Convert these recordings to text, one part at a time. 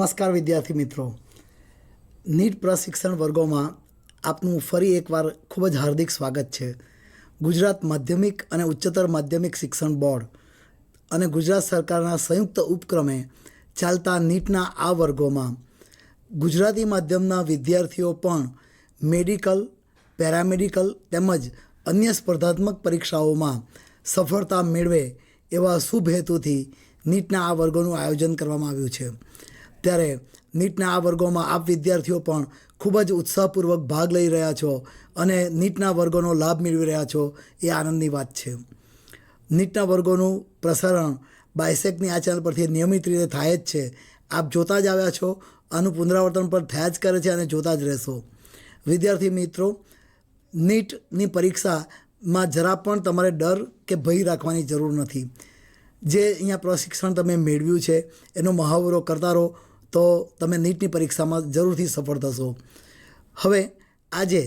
નમસ્કાર વિદ્યાર્થી મિત્રો, નીટ પ્રશિક્ષણ વર્ગોમાં આપનું ફરી એકવાર ખૂબ જ હાર્દિક સ્વાગત છે. ગુજરાત માધ્યમિક અને ઉચ્ચતર માધ્યમિક શિક્ષણ બોર્ડ અને ગુજરાત સરકારના સંયુક્ત ઉપક્રમે ચાલતા નીટના આ વર્ગોમાં ગુજરાતી માધ્યમના વિદ્યાર્થીઓ પણ મેડિકલ, પેરામેડિકલ તેમજ અન્ય સ્પર્ધાત્મક પરીક્ષાઓમાં સફળતા મેળવે એવા શુભ હેતુથી નીટના આ વર્ગોનું આયોજન કરવામાં આવ્યું છે. ત્યારે નીટના આ વર્ગોમાં આપ વિદ્યાર્થીઓ પણ ખૂબ જ ઉત્સાહપૂર્વક ભાગ લઈ રહ્યા છો અને નીટના વર્ગોનો લાભ મેળવી રહ્યા છો એ આનંદની વાત છે. નીટના વર્ગોનું પ્રસારણ બાયસેકની આ ચેનલ પરથી નિયમિત રીતે થાય જ છે. આપ જોતા જ આવ્યા છો, આનું પુનરાવર્તન પણ થયા જ કરે છે અને જોતા જ રહેશો. વિદ્યાર્થી મિત્રો, નીટની પરીક્ષામાં જરા પણ તમારે ડર કે ભય રાખવાની જરૂર નથી. જે અહીંયા પ્રશિક્ષણ તમે મેળવ્યું છે એનો મહાવરો કરતા રહો તો તમે નીટની પરીક્ષામાં જરૂરથી સફળ થશો. હવે આજે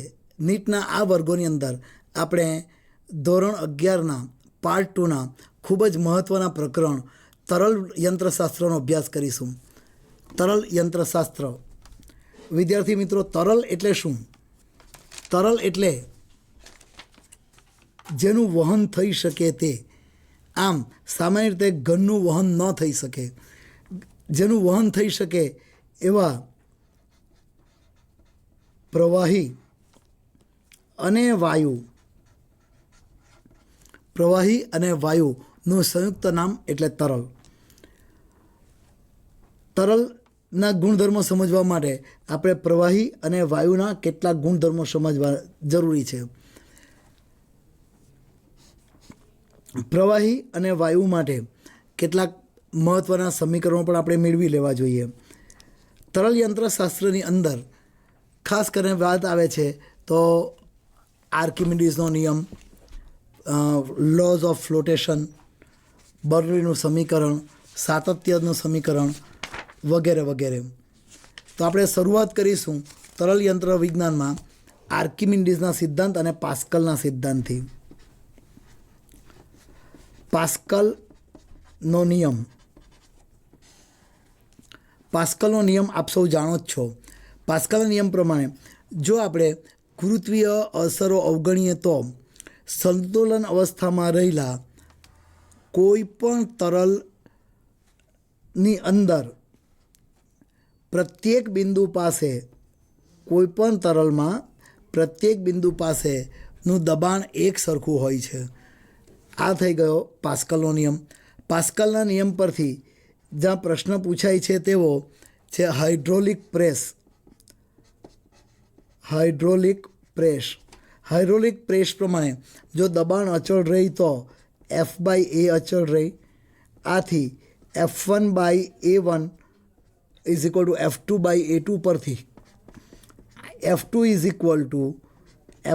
નીટના આ વર્ગોની અંદર આપણે ધોરણ 11ના પાર્ટ 2ના ખૂબ જ મહત્ત્વના પ્રકરણ તરલ યંત્રશાસ્ત્રનો અભ્યાસ કરીશું. તરલ યંત્રશાસ્ત્ર. વિદ્યાર્થી મિત્રો, તરલ એટલે શું? તરલ એટલે જેનું વહન થઈ શકે તે. આમ સામાન્ય રીતે ઘનનું વહન ન થઈ શકે, જેનું વહન થઈ શકે એવા પ્રવાહી અને વાયુનું સંયુક્ત નામ એટલે તરલ. તરલના ગુણધર્મો સમજવા માટે આપણે પ્રવાહી અને વાયુના કેટલાક ગુણધર્મો સમજવા જરૂરી છે. પ્રવાહી અને વાયુ માટે કેટલાક મહત્ત્વના સમીકરણો પણ આપણે મેળવી લેવા જોઈએ. તરલ યંત્રશાસ્ત્રની અંદર ખાસ કરીને વાત આવે છે તો આર્કિમિડીઝનો નિયમ, લોઝ ઓફ ફ્લોટેશન, બર્નોલીનું સમીકરણ, સાતત્યનું સમીકરણ વગેરે વગેરે. તો આપણે શરૂઆત કરીશું તરલ યંત્ર વિજ્ઞાનમાં આર્કિમિડીઝના સિદ્ધાંત અને પાસ્કલના સિદ્ધાંતથી. પાસ્કલનો નિયમ. પાસ્કલનો નિયમ આપ સૌ જાણો જ છો. પાસ્કલના નિયમ પ્રમાણે જો આપણે ગુરુત્વીય અસરો અવગણીએ તો સંતુલન અવસ્થામાં રહેલા કોઈ પણ તરલની અંદર પ્રત્યેક બિંદુ પાસે, કોઈ પણ તરલમાં પ્રત્યેક બિંદુ પાસેનું દબાણ એક સરખું હોય છે. આ થઈ ગયો પાસ્કલનો નિયમ. પાસ્કલના નિયમ પરથી જ્યાં પ્રશ્ન પૂછાય છે તેવો છે હાઇડ્રોલિક પ્રેસ. હાઇડ્રોલિક પ્રેસ પ્રમાણે જો દબાણ અચળ રહી તો F/A અચળ રહી. આથી F1/A1 is equal two F2/A2 પરથી F2 is equal two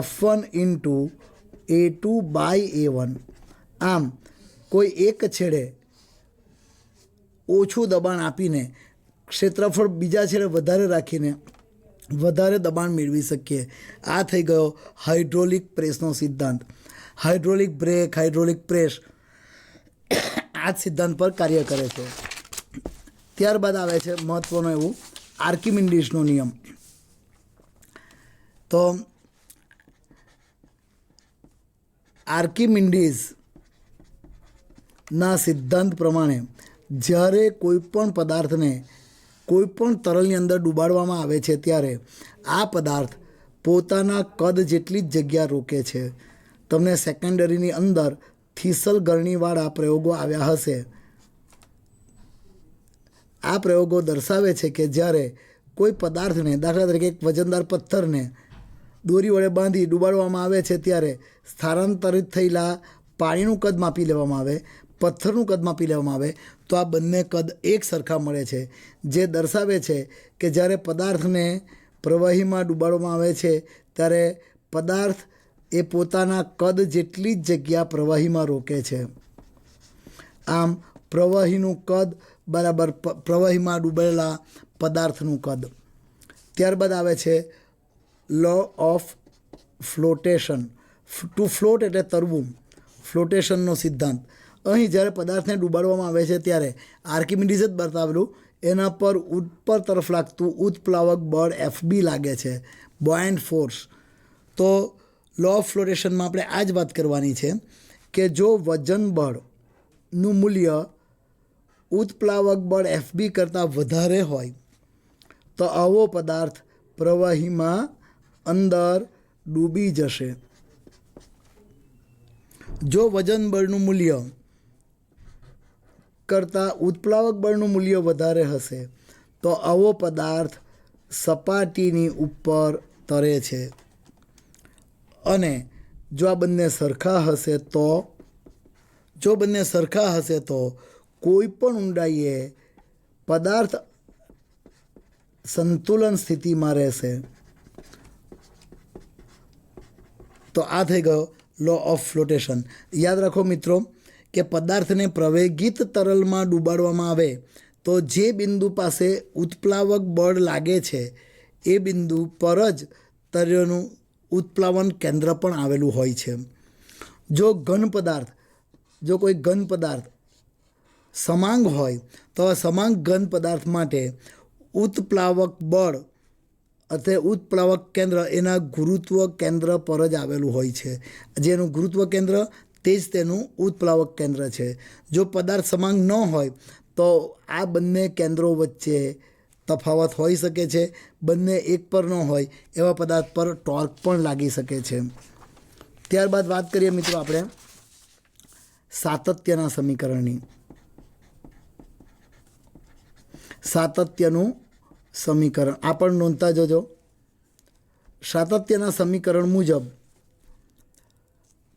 F1 into A2/A1. આમ કોઈ એક છેડે ઓછું દબાણ આપીને ક્ષેત્રફળ બીજા છેડે વધારે રાખીને વધારે દબાણ મેળવી શકીએ. આ થઈ ગયો હાઇડ્રોલિક પ્રેસનો સિદ્ધાંત. હાઇડ્રોલિક બ્રેક, હાઇડ્રોલિક પ્રેસ આ જ સિદ્ધાંત પર કાર્ય કરે છે. ત્યારબાદ આવે છે મહત્ત્વનું એવું આર્કિમિડીઝનો નિયમ. તો આર્કિમિડીઝના સિદ્ધાંત પ્રમાણે જ્યારે કોઈ પણ પદાર્થને કોઈ પણ તરલની અંદર ડૂબાડવામાં આવે છે ત્યારે આ પદાર્થ પોતાના કદ જેટલી જ જગ્યા રોકે છે. તમને સેકન્ડરીની અંદર થીસલ ગરણીવાળા પ્રયોગો આવ્યા હશે. આ પ્રયોગો દર્શાવે છે કે જ્યારે કોઈ પદાર્થને, દાખલા તરીકે એક વજનદાર પથ્થરને દોરી વડે બાંધી ડૂબાડવામાં આવે છે ત્યારે સ્થાનાંતરિત થયેલા પાણીનું કદ માપી લેવામાં આવે, પથ્થરનું કદ માપી લેવામાં આવે તો આ બંને કદ એક સરખા મળે છે. જે દર્શાવે છે કે જ્યારે પદાર્થને પ્રવાહીમાં ડૂબાડવામાં આવે છે ત્યારે પદાર્થ એ પોતાના કદ જેટલી જ જગ્યા પ્રવાહીમાં રોકે છે. આમ પ્રવાહીનું કદ બરાબર પ્રવાહીમાં ડૂબેલા પદાર્થનું કદ. ત્યારબાદ આવે છે લો ઓફ ફ્લોટેશન. ટુ ફ્લોટ એટલે તરવું, ફ્લોટેશનનો સિદ્ધાંત. અહીં જ્યારે પદાર્થને ડૂબાડવામાં આવે છે ત્યારે આર્કિમિડીઝે જ બતાવેલું એના પર ઉપર તરફ લાગતું ઉત્પ્લાવક બળ FB લાગે છે, બોયન્ટ ફોર્સ. તો લો ઓફ ફ્લોટેશનમાં આપણે આ જ વાત કરવાની છે કે જો વજન બળનું મૂલ્ય ઉત્પ્લાવક બળ FB કરતાં વધારે હોય તો આવો પદાર્થ પ્રવાહીમાં અંદર ડૂબી જશે. જો વજન બળનું મૂલ્ય કરતાં ઉત્પ્લાવક બળનું મૂલ્ય વધારે હશે તો આવો પદાર્થ સપાટીની ઉપર તરે છે. અને જો આ બંને સરખા હશે તો કોઈ પણ ઊંડાઈએ પદાર્થ સંતુલન સ્થિતિમાં રહેશે. તો આ થઈ ગયો લો ઓફ ફ્લોટેશન. યાદ રાખો મિત્રો કે પદાર્થને પ્રવેગિત તરલમાં ડૂબાડવામાં આવે તો જે બિંદુ પાસે ઉત્પ્લાવક બળ લાગે છે એ બિંદુ પર જ તરલનું ઉત્પ્લાવન કેન્દ્ર પણ આવેલું હોય છે. જો કોઈ ઘન પદાર્થ સમાંગ હોય તો આ સમાંગ ઘન પદાર્થ માટે ઉત્પ્લાવક બળ અથવા ઉત્પ્લાવક કેન્દ્ર એના ગુરુત્વ કેન્દ્ર પર જ આવેલું હોય છે. જેનું ગુરુત્વ કેન્દ્ર તે જ તેનું ઉત્પ્લાવક કેન્દ્ર છે. જો પદાર્થ સમાંગ ન હોય તો આ બંને કેન્દ્રો વચ્ચે તફાવત હોઈ શકે છે. બંને એક પર ન હોય એવા પદાર્થ પર ટોર્ક પણ લાગી શકે છે. ત્યારબાદ વાત કરીએ મિત્રો આપણે સાતત્યના સમીકરણની. સાતત્યનું સમીકરણ આ પણ નોંધતા જજો. સાતત્યના સમીકરણ મુજબ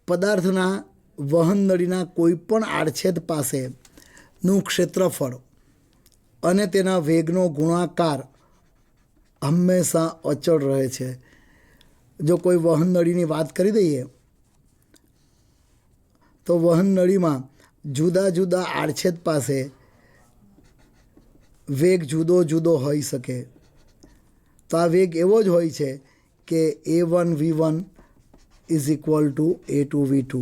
પદાર્થના વહન નળીના કોઈપણ આડછેદ પાસેનું ક્ષેત્રફળ અને તેના વેગનો ગુણાકાર હંમેશા અચળ રહે છે. જો કોઈ વહન નળીની વાત કરી દઈએ તો વહન નળીમાં જુદા જુદા આડછેદ પાસે વેગ જુદો જુદો હોઈ શકે. તો આ વેગ એવો જ હોય છે કે A1 V1 is equal two A2 V2.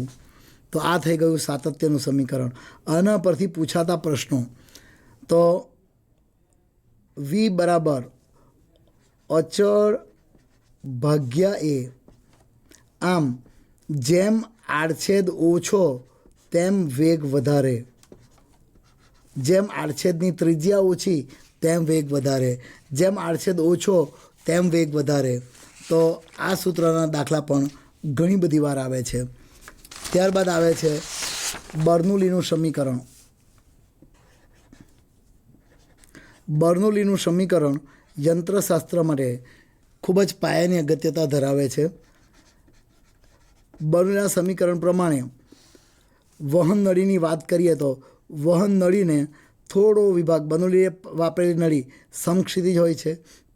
તો આ થઈ ગયું સાતત્યનું સમીકરણ. આના પરથી પૂછાતા પ્રશ્નો તો V બરાબર અચળ ભાગ્યા A. આમ જેમ આડછેદ ઓછો તેમ વેગ વધારે, જેમ આડછેદની ત્રિજ્યા ઓછી તેમ વેગ વધારે, જેમ આડછેદ ઓછો તેમ વેગ વધારે. તો આ સૂત્રના દાખલા પણ ઘણી બધી વાર આવે છે. ત્યારબાદ આવે છે બર્નોલીનું સમીકરણ. બર્નોલીનું સમીકરણ યંત્રશાસ્ત્ર માટે ખૂબ જ પાયાની અગત્યતા ધરાવે છે. બર્નોલીના સમીકરણ પ્રમાણે વહન નળીની વાત કરીએ તો વહન નળીને થોડો વિભાગ, બર્નોલીએ વાપરેલી નળી સમક્ષિતિજ હોય છે.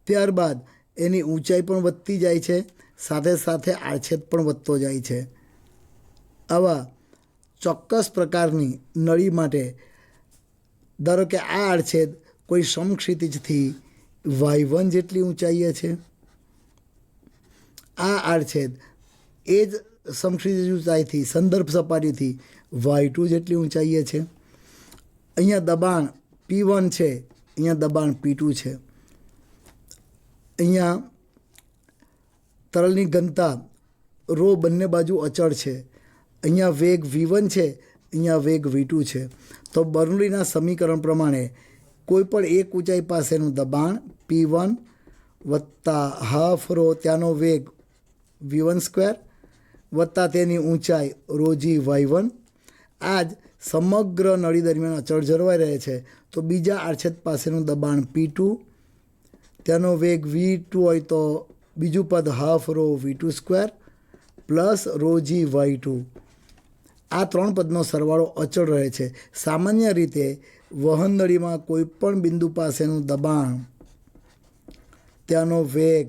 ત્યારબાદ એની ઊંચાઈ પણ વધતી જાય છે, સાથે સાથે આડછેદ પણ વધતો જાય છે. આવા ચોક્કસ પ્રકારની નળી માટે ધારો કે આ આડછેદ કોઈ સમક્ષિતિજથી Y1 જેટલી ઊંચાઈએ છે, આ આડછેદ એ જ સમક્ષિતિજ ઊંચાઈથી સંદર્ભ સપાટીથી Y2 જેટલી ઊંચાઈએ છે. અહીંયા દબાણ P1 છે, અહીંયા દબાણ P2 છે. અહીંયા તરલની ઘનતા રો બંને બાજુ અચળ છે. અહીંયા વેગ V1 છે, અહીંયા વેગ V2 છે. તો બર્નોલીના સમીકરણ પ્રમાણે કોઈ પણ એક ઊંચાઈ પાસેનું દબાણ P1 વત્તા હાફ રો ત્યાંનો વેગ V1 સ્ક્વેર વત્તા તેની ઊંચાઈ રોજી Y1 આ જ સમગ્ર નળી દરમિયાન અચળ જળવાઈ રહે છે. તો બીજા આડછેદ પાસેનું દબાણ P2 તેનો વેગ V2 હોય તો બીજું પદ half row V2 square plus રોજી Y2. આ ત્રણ પદનો સરવાળો અચળ રહે છે. સામાન્ય રીતે વહન નળીમાં કોઈ પણ બિંદુ પાસેનું દબાણ, ત્યાંનો વેગ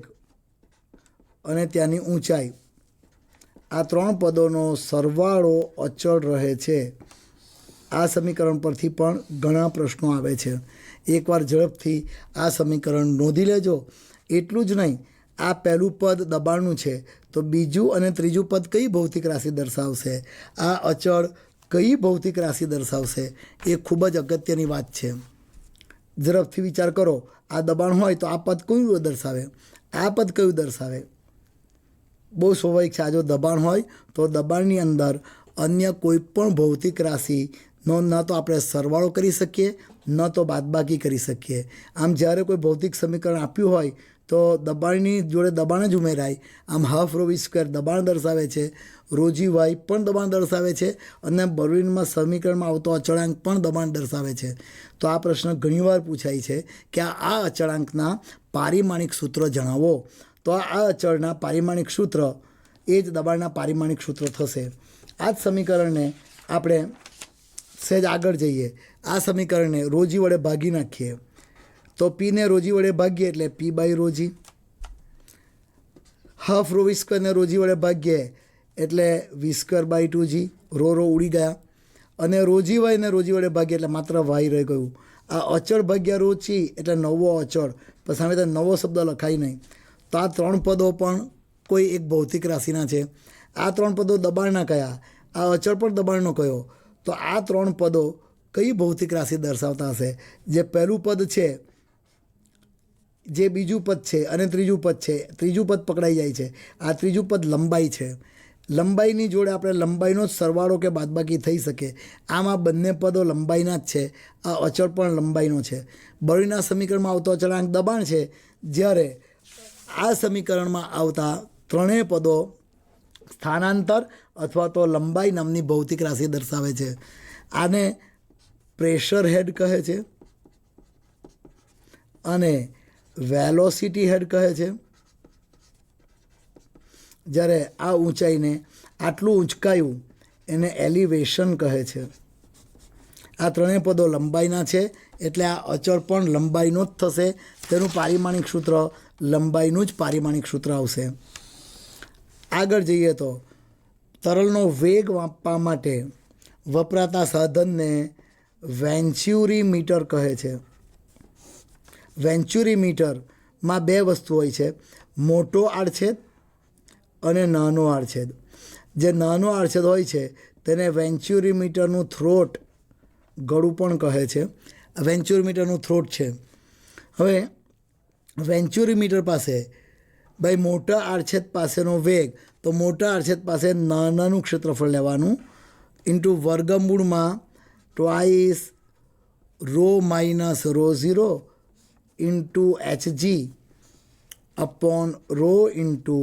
અને ત્યાંની ઊંચાઈ આ ત્રણ પદોનો સરવાળો અચળ રહે છે. આ સમીકરણ પરથી પણ ઘણા પ્રશ્નો આવે છે. એકવાર ઝડપથી આ સમીકરણ નોંધી લેજો. એટલું જ નહીં, આ પહેલું પદ દબાણનું છે તો બીજું અને ત્રીજું પદ કઈ ભૌતિક રાશિ દર્શાવશે, આ અચળ કઈ ભૌતિક રાશિ દર્શાવશે, એ ખૂબ જ અગત્યની વાત છે. ઝડપથી વિચાર કરો, આ દબાણ હોય તો આ પદ કયું દર્શાવે, આ પદ કયું દર્શાવે? બહુ સ્વાભાવિક છે, આ જો દબાણ હોય તો દબાણની અંદર અન્ય કોઈ પણ ભૌતિક રાશિનો ન તો આપણે સરવાળો કરી શકીએ, ન તો બાદબાકી કરી શકીએ. આમ જ્યારે કોઈ ભૌતિક સમીકરણ આપ્યું હોય તો દબાણની જોડે દબાણ જ ઉમેરાય. આમ હાફ રો વી સ્ક્વેર દબાણ દર્શાવે છે, રો જી વાય પણ દબાણ દર્શાવે છે, અને બર્નોલીમાં સમીકરણમાં આવતો અચળાંક પણ દબાણ દર્શાવે છે. તો આ પ્રશ્ન ઘણીવાર પૂછાય છે કે આ અચળાંકના પારિમાણિક સૂત્ર જણાવો. તો આ અચળના પારિમાણિક સૂત્ર એ જ દબાણના પારિમાણિક સૂત્ર થશે. આ જ સમીકરણને આપણે સહેજ આગળ જઈએ, આ સમીકરણને રોજી વડે ભાગી નાખીએ તો પીને રોજી વડે ભાગીએ એટલે પી બાય રોજી, હાફ રો વી સ્ક્વેરને રોજી વડે ભાગીએ એટલે વી સ્ક્વેર બાય 2g, રો ઉડી ગયા, અને રોજી વાયને રોજી વડે ભાગીએ એટલે માત્ર વાય રહી ગયું. આ અચળ ભાગ્યા રોચી એટલે નવો અચળ, પણ સામે તો નવો શબ્દ લખાય નહીં. તો આ ત્રણ પદો પણ કોઈ એક ભૌતિક રાશિના છે. આ ત્રણ પદો દબાણના કયા, આ અચળ પણ દબાણનો કયો? તો આ ત્રણ પદો કઈ ભૌતિક રાશિ દર્શાવતા હશે? જે પહેલું પદ છે, જે બીજું પદ છે, અને ત્રીજું પદ છે. ત્રીજું પદ પકડાઈ જાય છે. આ ત્રીજું પદ લંબાઈ છે. લંબાઈની જોડે આપણે લંબાઈનો જ સરવાળો કે બાદબાકી થઈ શકે. આમ આ બંને પદો લંબાઈના જ છે. આ અચળ પણ લંબાઈનો છે. બર્નોલીના સમીકરણમાં આવતો અચળાંક દબાણ છે, જ્યારે આ સમીકરણમાં આવતા ત્રણેય પદો સ્થાનાંતર અથવા તો લંબાઈ નામની ભૌતિક રાશિ દર્શાવે છે. આને પ્રેશર હેડ કહે છે અને વેલોસિટી હેડ કહે છે. જ્યારે આ ઊંચાઈને આટલું ઊંચકાયું એને એલિવેશન કહે છે. આ ત્રણેય પદો લંબાઈના છે, એટલે આ અચળ પણ લંબાઈનો જ થશે. તેનું પારિમાણિક સૂત્ર લંબાઈનું જ પારિમાણિક સૂત્ર આવશે. આગળ જઈએ તો તરલનો વેગ માપવા માટે વપરાતા સાધનને વેન્ચ્યુરીમીટર કહે છે. વેન્ચ્યુરીમીટરમાં બે વસ્તુ હોય છે, મોટો આડછેદ અને નાનો આડછેદ. જે નાનો આડછેદ હોય છે તેને વેન્ચ્યુરીમીટરનું થ્રોટ, ગળું પણ કહે છે. વેન્ચ્યુરીમીટરનું થ્રોટ છે. હવે વેન્ચ્યુરીમીટર પાસે ભાઈ મોટા આડછેદ પાસેનો વેગ, તો મોટા આડછેદ પાસે નાનાનું ક્ષેત્રફળ લેવાનું ઇન્ટુ વર્ગમૂળમાં twice rho minus rho 0 into HG upon rho into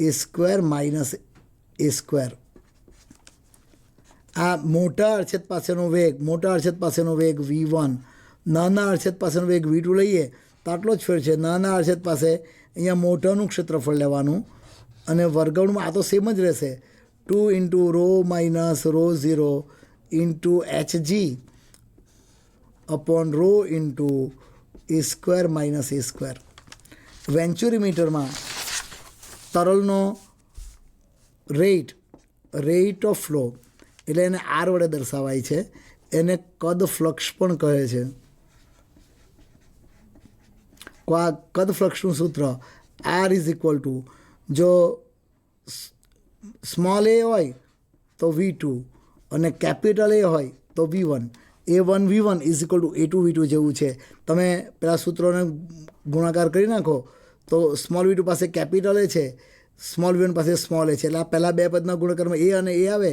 a square minus a square. આ મોટા આડછેદ પાસેનો વેગ V1, નાના આડછેદ પાસેનો વેગ V2 લઈએ તો આટલો જ ફેર છે. નાના આડછેદ પાસે અહીંયા મોટાનું ક્ષેત્રફળ લેવાનું અને વર્ગમૂળમાં આ તો સેમ જ રહેશે, 2 into rho minus rho 0 into HG upon rho into a square minus a square. વેન્ચ્યુરીમીટરમાં તરલનો રેટ ઓફ ફ્લો એટલે એને આર વડે દર્શાવાય છે. એને કદ ફ્લક્સ પણ કહે છે. આ કદ ફ્લક્સનું સૂત્ર આર ઇઝ ઇક્વલ ટુ, જો સ્મોલ એ હોય તો V2 અને કેપિટલ એ હોય તો V1. A1 V1 is equal two A2 V2 જેવું છે. તમે પેલા સૂત્રોને ગુણાકાર કરી નાખો તો સ્મોલ V2 પાસે કેપિટલ એ છે, સ્મોલ V1 પાસે સ્મોલ એ છે, એટલે આ પહેલાં બે પદના ગુણાકારમાં એ અને એ આવે,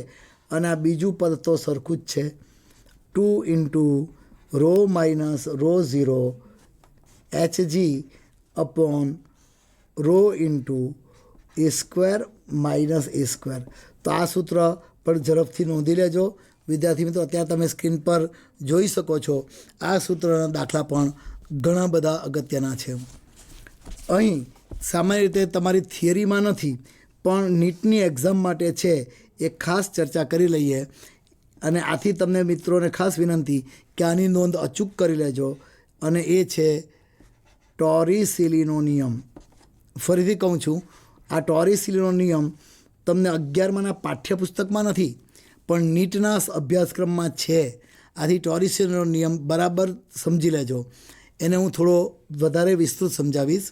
અને આ બીજું પદ તો સરખું જ છે, 2 into rho minus rho 0 HG upon rho into a square minus a square. તો આ સૂત્ર પણ ઝડપથી નોંધી લેજો વિદ્યાર્થી મિત્રો. અત્યારે તમે સ્ક્રીન પર જોઈ શકો છો આ સૂત્રના દાખલા પણ ઘણા બધા અગત્યના છે. અહીં સામાન્ય રીતે તમારી થિયરીમાં નથી, પણ નીટની એક્ઝામ માટે છે, એ ખાસ ચર્ચા કરી લઈએ. અને આથી તમને મિત્રોને ખાસ વિનંતી કે આની નોંધ અચૂક કરી લેજો, અને એ છે ટોરિસિલીનો નિયમ. ફરીથી કહું છું, આ ટોરિસિલીનો નિયમ તમને 11માના પાઠ્યપુસ્તકમાં નથી, પણ નીટના અભ્યાસક્રમમાં છે. આથી ટોરિસિલીનો નિયમ બરાબર સમજી લેજો. એને હું થોડો વધારે વિસ્તૃત સમજાવીશ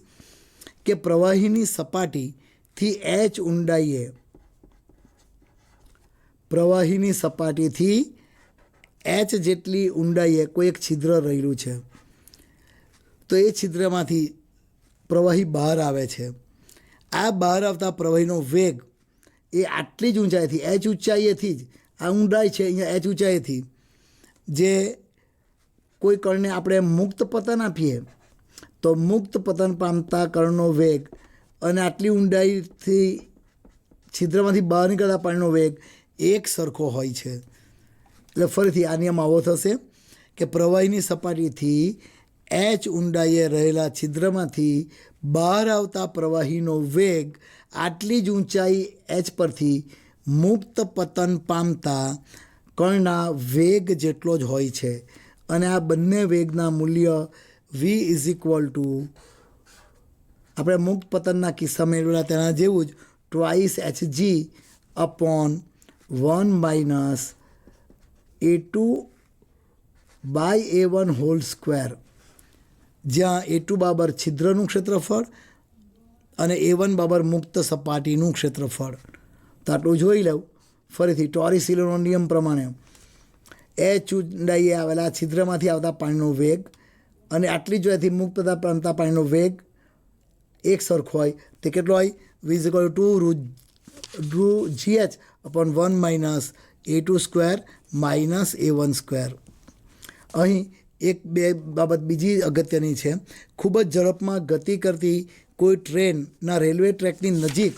કે પ્રવાહીની સપાટીથી h જેટલી ઊંડાઈએ કોઈ એક છિદ્ર રહેલું છે. તો એ છિદ્રમાંથી પ્રવાહી બહાર આવે છે. આ બહાર આવતા પ્રવાહીનો વેગ એ આટલી જ ઊંચાઈથી એચ ઊંચાઈએથી જ, આ ઊંડાઈ છે અહીંયા એચ ઊંચાઈથી, જે કોઈ કણને આપણે મુક્ત પતન આપીએ તો મુક્ત પતન પામતા કણનો વેગ અને આટલી ઊંડાઈથી છિદ્રમાંથી બહાર નીકળતા પાણીનો વેગ એક સરખો હોય છે. એટલે ફરીથી આ નિયમ આવો થશે કે પ્રવાહીની સપાટીથી એચ ઊંડાઈએ રહેલા છિદ્રમાંથી બહાર આવતા પ્રવાહીનો વેગ આટલી જ ઊંચાઈ એચ પરથી મુક્ત પતન પામતા કણના વેગ જેટલો જ હોય છે. અને આ બંને વેગના મૂલ્ય v ઇઝ ઇક્વલ ટુ આપણે મુક્ત પતનના કિસ્સા મેળવેલા તેના જેવું જ twice hg upon 1 minus a2 by a1 whole square, જ્યાં a2 બરાબર છિદ્રનું ક્ષેત્રફળ અને a1 બરાબર મુક્ત સપાટીનું ક્ષેત્રફળ. તો આટલું જોઈ લઉં ફરીથી. ટોરિસિલોનો નિયમ પ્રમાણે એચ ઊંડાઈએ આવેલા છિદ્રમાંથી આવતા પાણીનો વેગ અને આટલી જોયાથી મુક્ત પામતા પાણીનો વેગ એક સરખો હોય. તે કેટલો હોય? v ઇઝ ઇક્વલ ટુ રૂ gh upon 1 minus a2 square minus a1 square. અહીં એક બે બાબત બીજી અગત્યની છે. ખૂબ જ ઝડપમાં ગતિ કરતી કોઈ ટ્રેનના રેલવે ટ્રેકની નજીક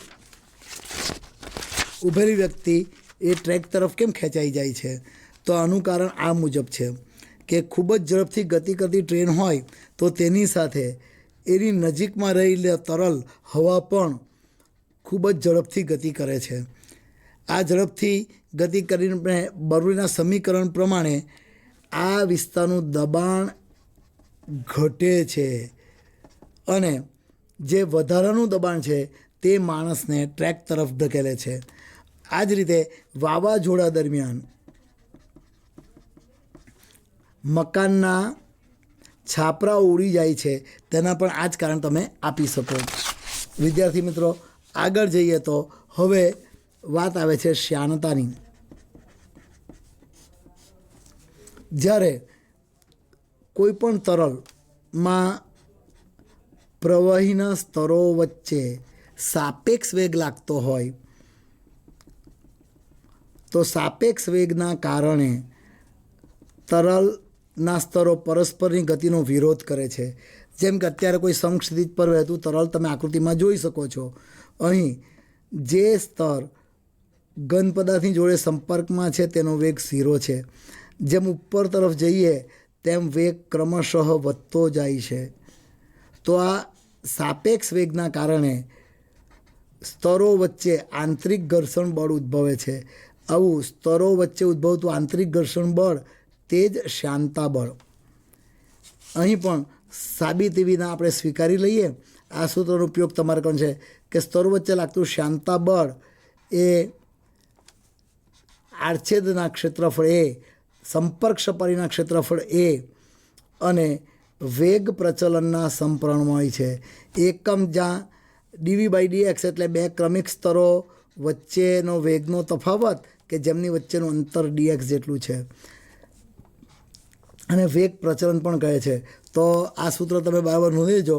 ઊભેલી વ્યક્તિ એ ટ્રેક તરફ કેમ ખેંચાઈ જાય છે? તો આનું કારણ આ મુજબ છે કે ખૂબ જ ઝડપથી ગતિ કરતી ટ્રેન હોય તો તેની સાથે એની નજીકમાં રહેલી તરલ હવા પણ ખૂબ જ ઝડપથી ગતિ કરે છે. આ ઝડપથી ગતિ કરીને બર્નોલીના સમીકરણ પ્રમાણે આ વિસ્તારનું દબાણ ઘટે છે અને જે વધારાનું દબાણ છે તે માણસને ટ્રેક તરફ ધકેલે છે. આ જ રીતે વાવાઝોડા દરમિયાન મકાનના છાપરાઓ ઉડી જાય છે, તેના પણ આ જ કારણ તમે આપી શકો. વિદ્યાર્થી મિત્રો, આગળ જઈએ તો હવે વાત આવે છે શ્યાનતાની. જ્યારે કોઈ પણ તરલમાં પ્રવાહીના સ્તરો વચ્ચે સાપેક્ષ વેગ લાગતો હોય તો સાપેક્ષ વેગના કારણે તરલના સ્તરો પરસ્પરની ગતિનો વિરોધ કરે છે. જેમ કે અત્યારે કોઈ સમક્ષિતિજ પર વહેતું તરલ તમે આકૃતિમાં જોઈ શકો છો. અહીં જે સ્તર ઘન પદાર્થની જોડે સંપર્કમાં છે તેનો વેગ 0 છે. જેમ ઉપર તરફ જઈએ તેમ વેગ ક્રમશઃ વધતો જાય છે. તો આ સાપેક્ષ વેગના કારણે સ્તરો વચ્ચે આંતરિક ઘર્ષણ બળ ઉદ્ભવે છે. આવું સ્તરો વચ્ચે ઉદ્ભવતું આંતરિક ઘર્ષણ બળ તે જ શ્યાનતા બળ. અહીં પણ સાબિતી વિના આપણે સ્વીકારી લઈએ. આ સૂત્રનો ઉપયોગ તમારે કરવાનો છે કે સ્તરો વચ્ચે લાગતું શ્યાનતા બળ એ આડછેદના ક્ષેત્રફળ એ, સંપર્ક સપાટીના ક્ષેત્રફળ એ અને વેગ પ્રચલનના સમપ્રમાણમાં હોય છે. એકમ જ્યાં dv/dx એટલે બે ક્રમિક સ્તરો વચ્ચેનો વેગનો તફાવત કે જેમની વચ્ચેનું અંતર dx જેટલું છે, અને વેગ પ્રચલન પણ કહે છે. તો આ સૂત્ર તમે બરાબર નોંધી લેજો.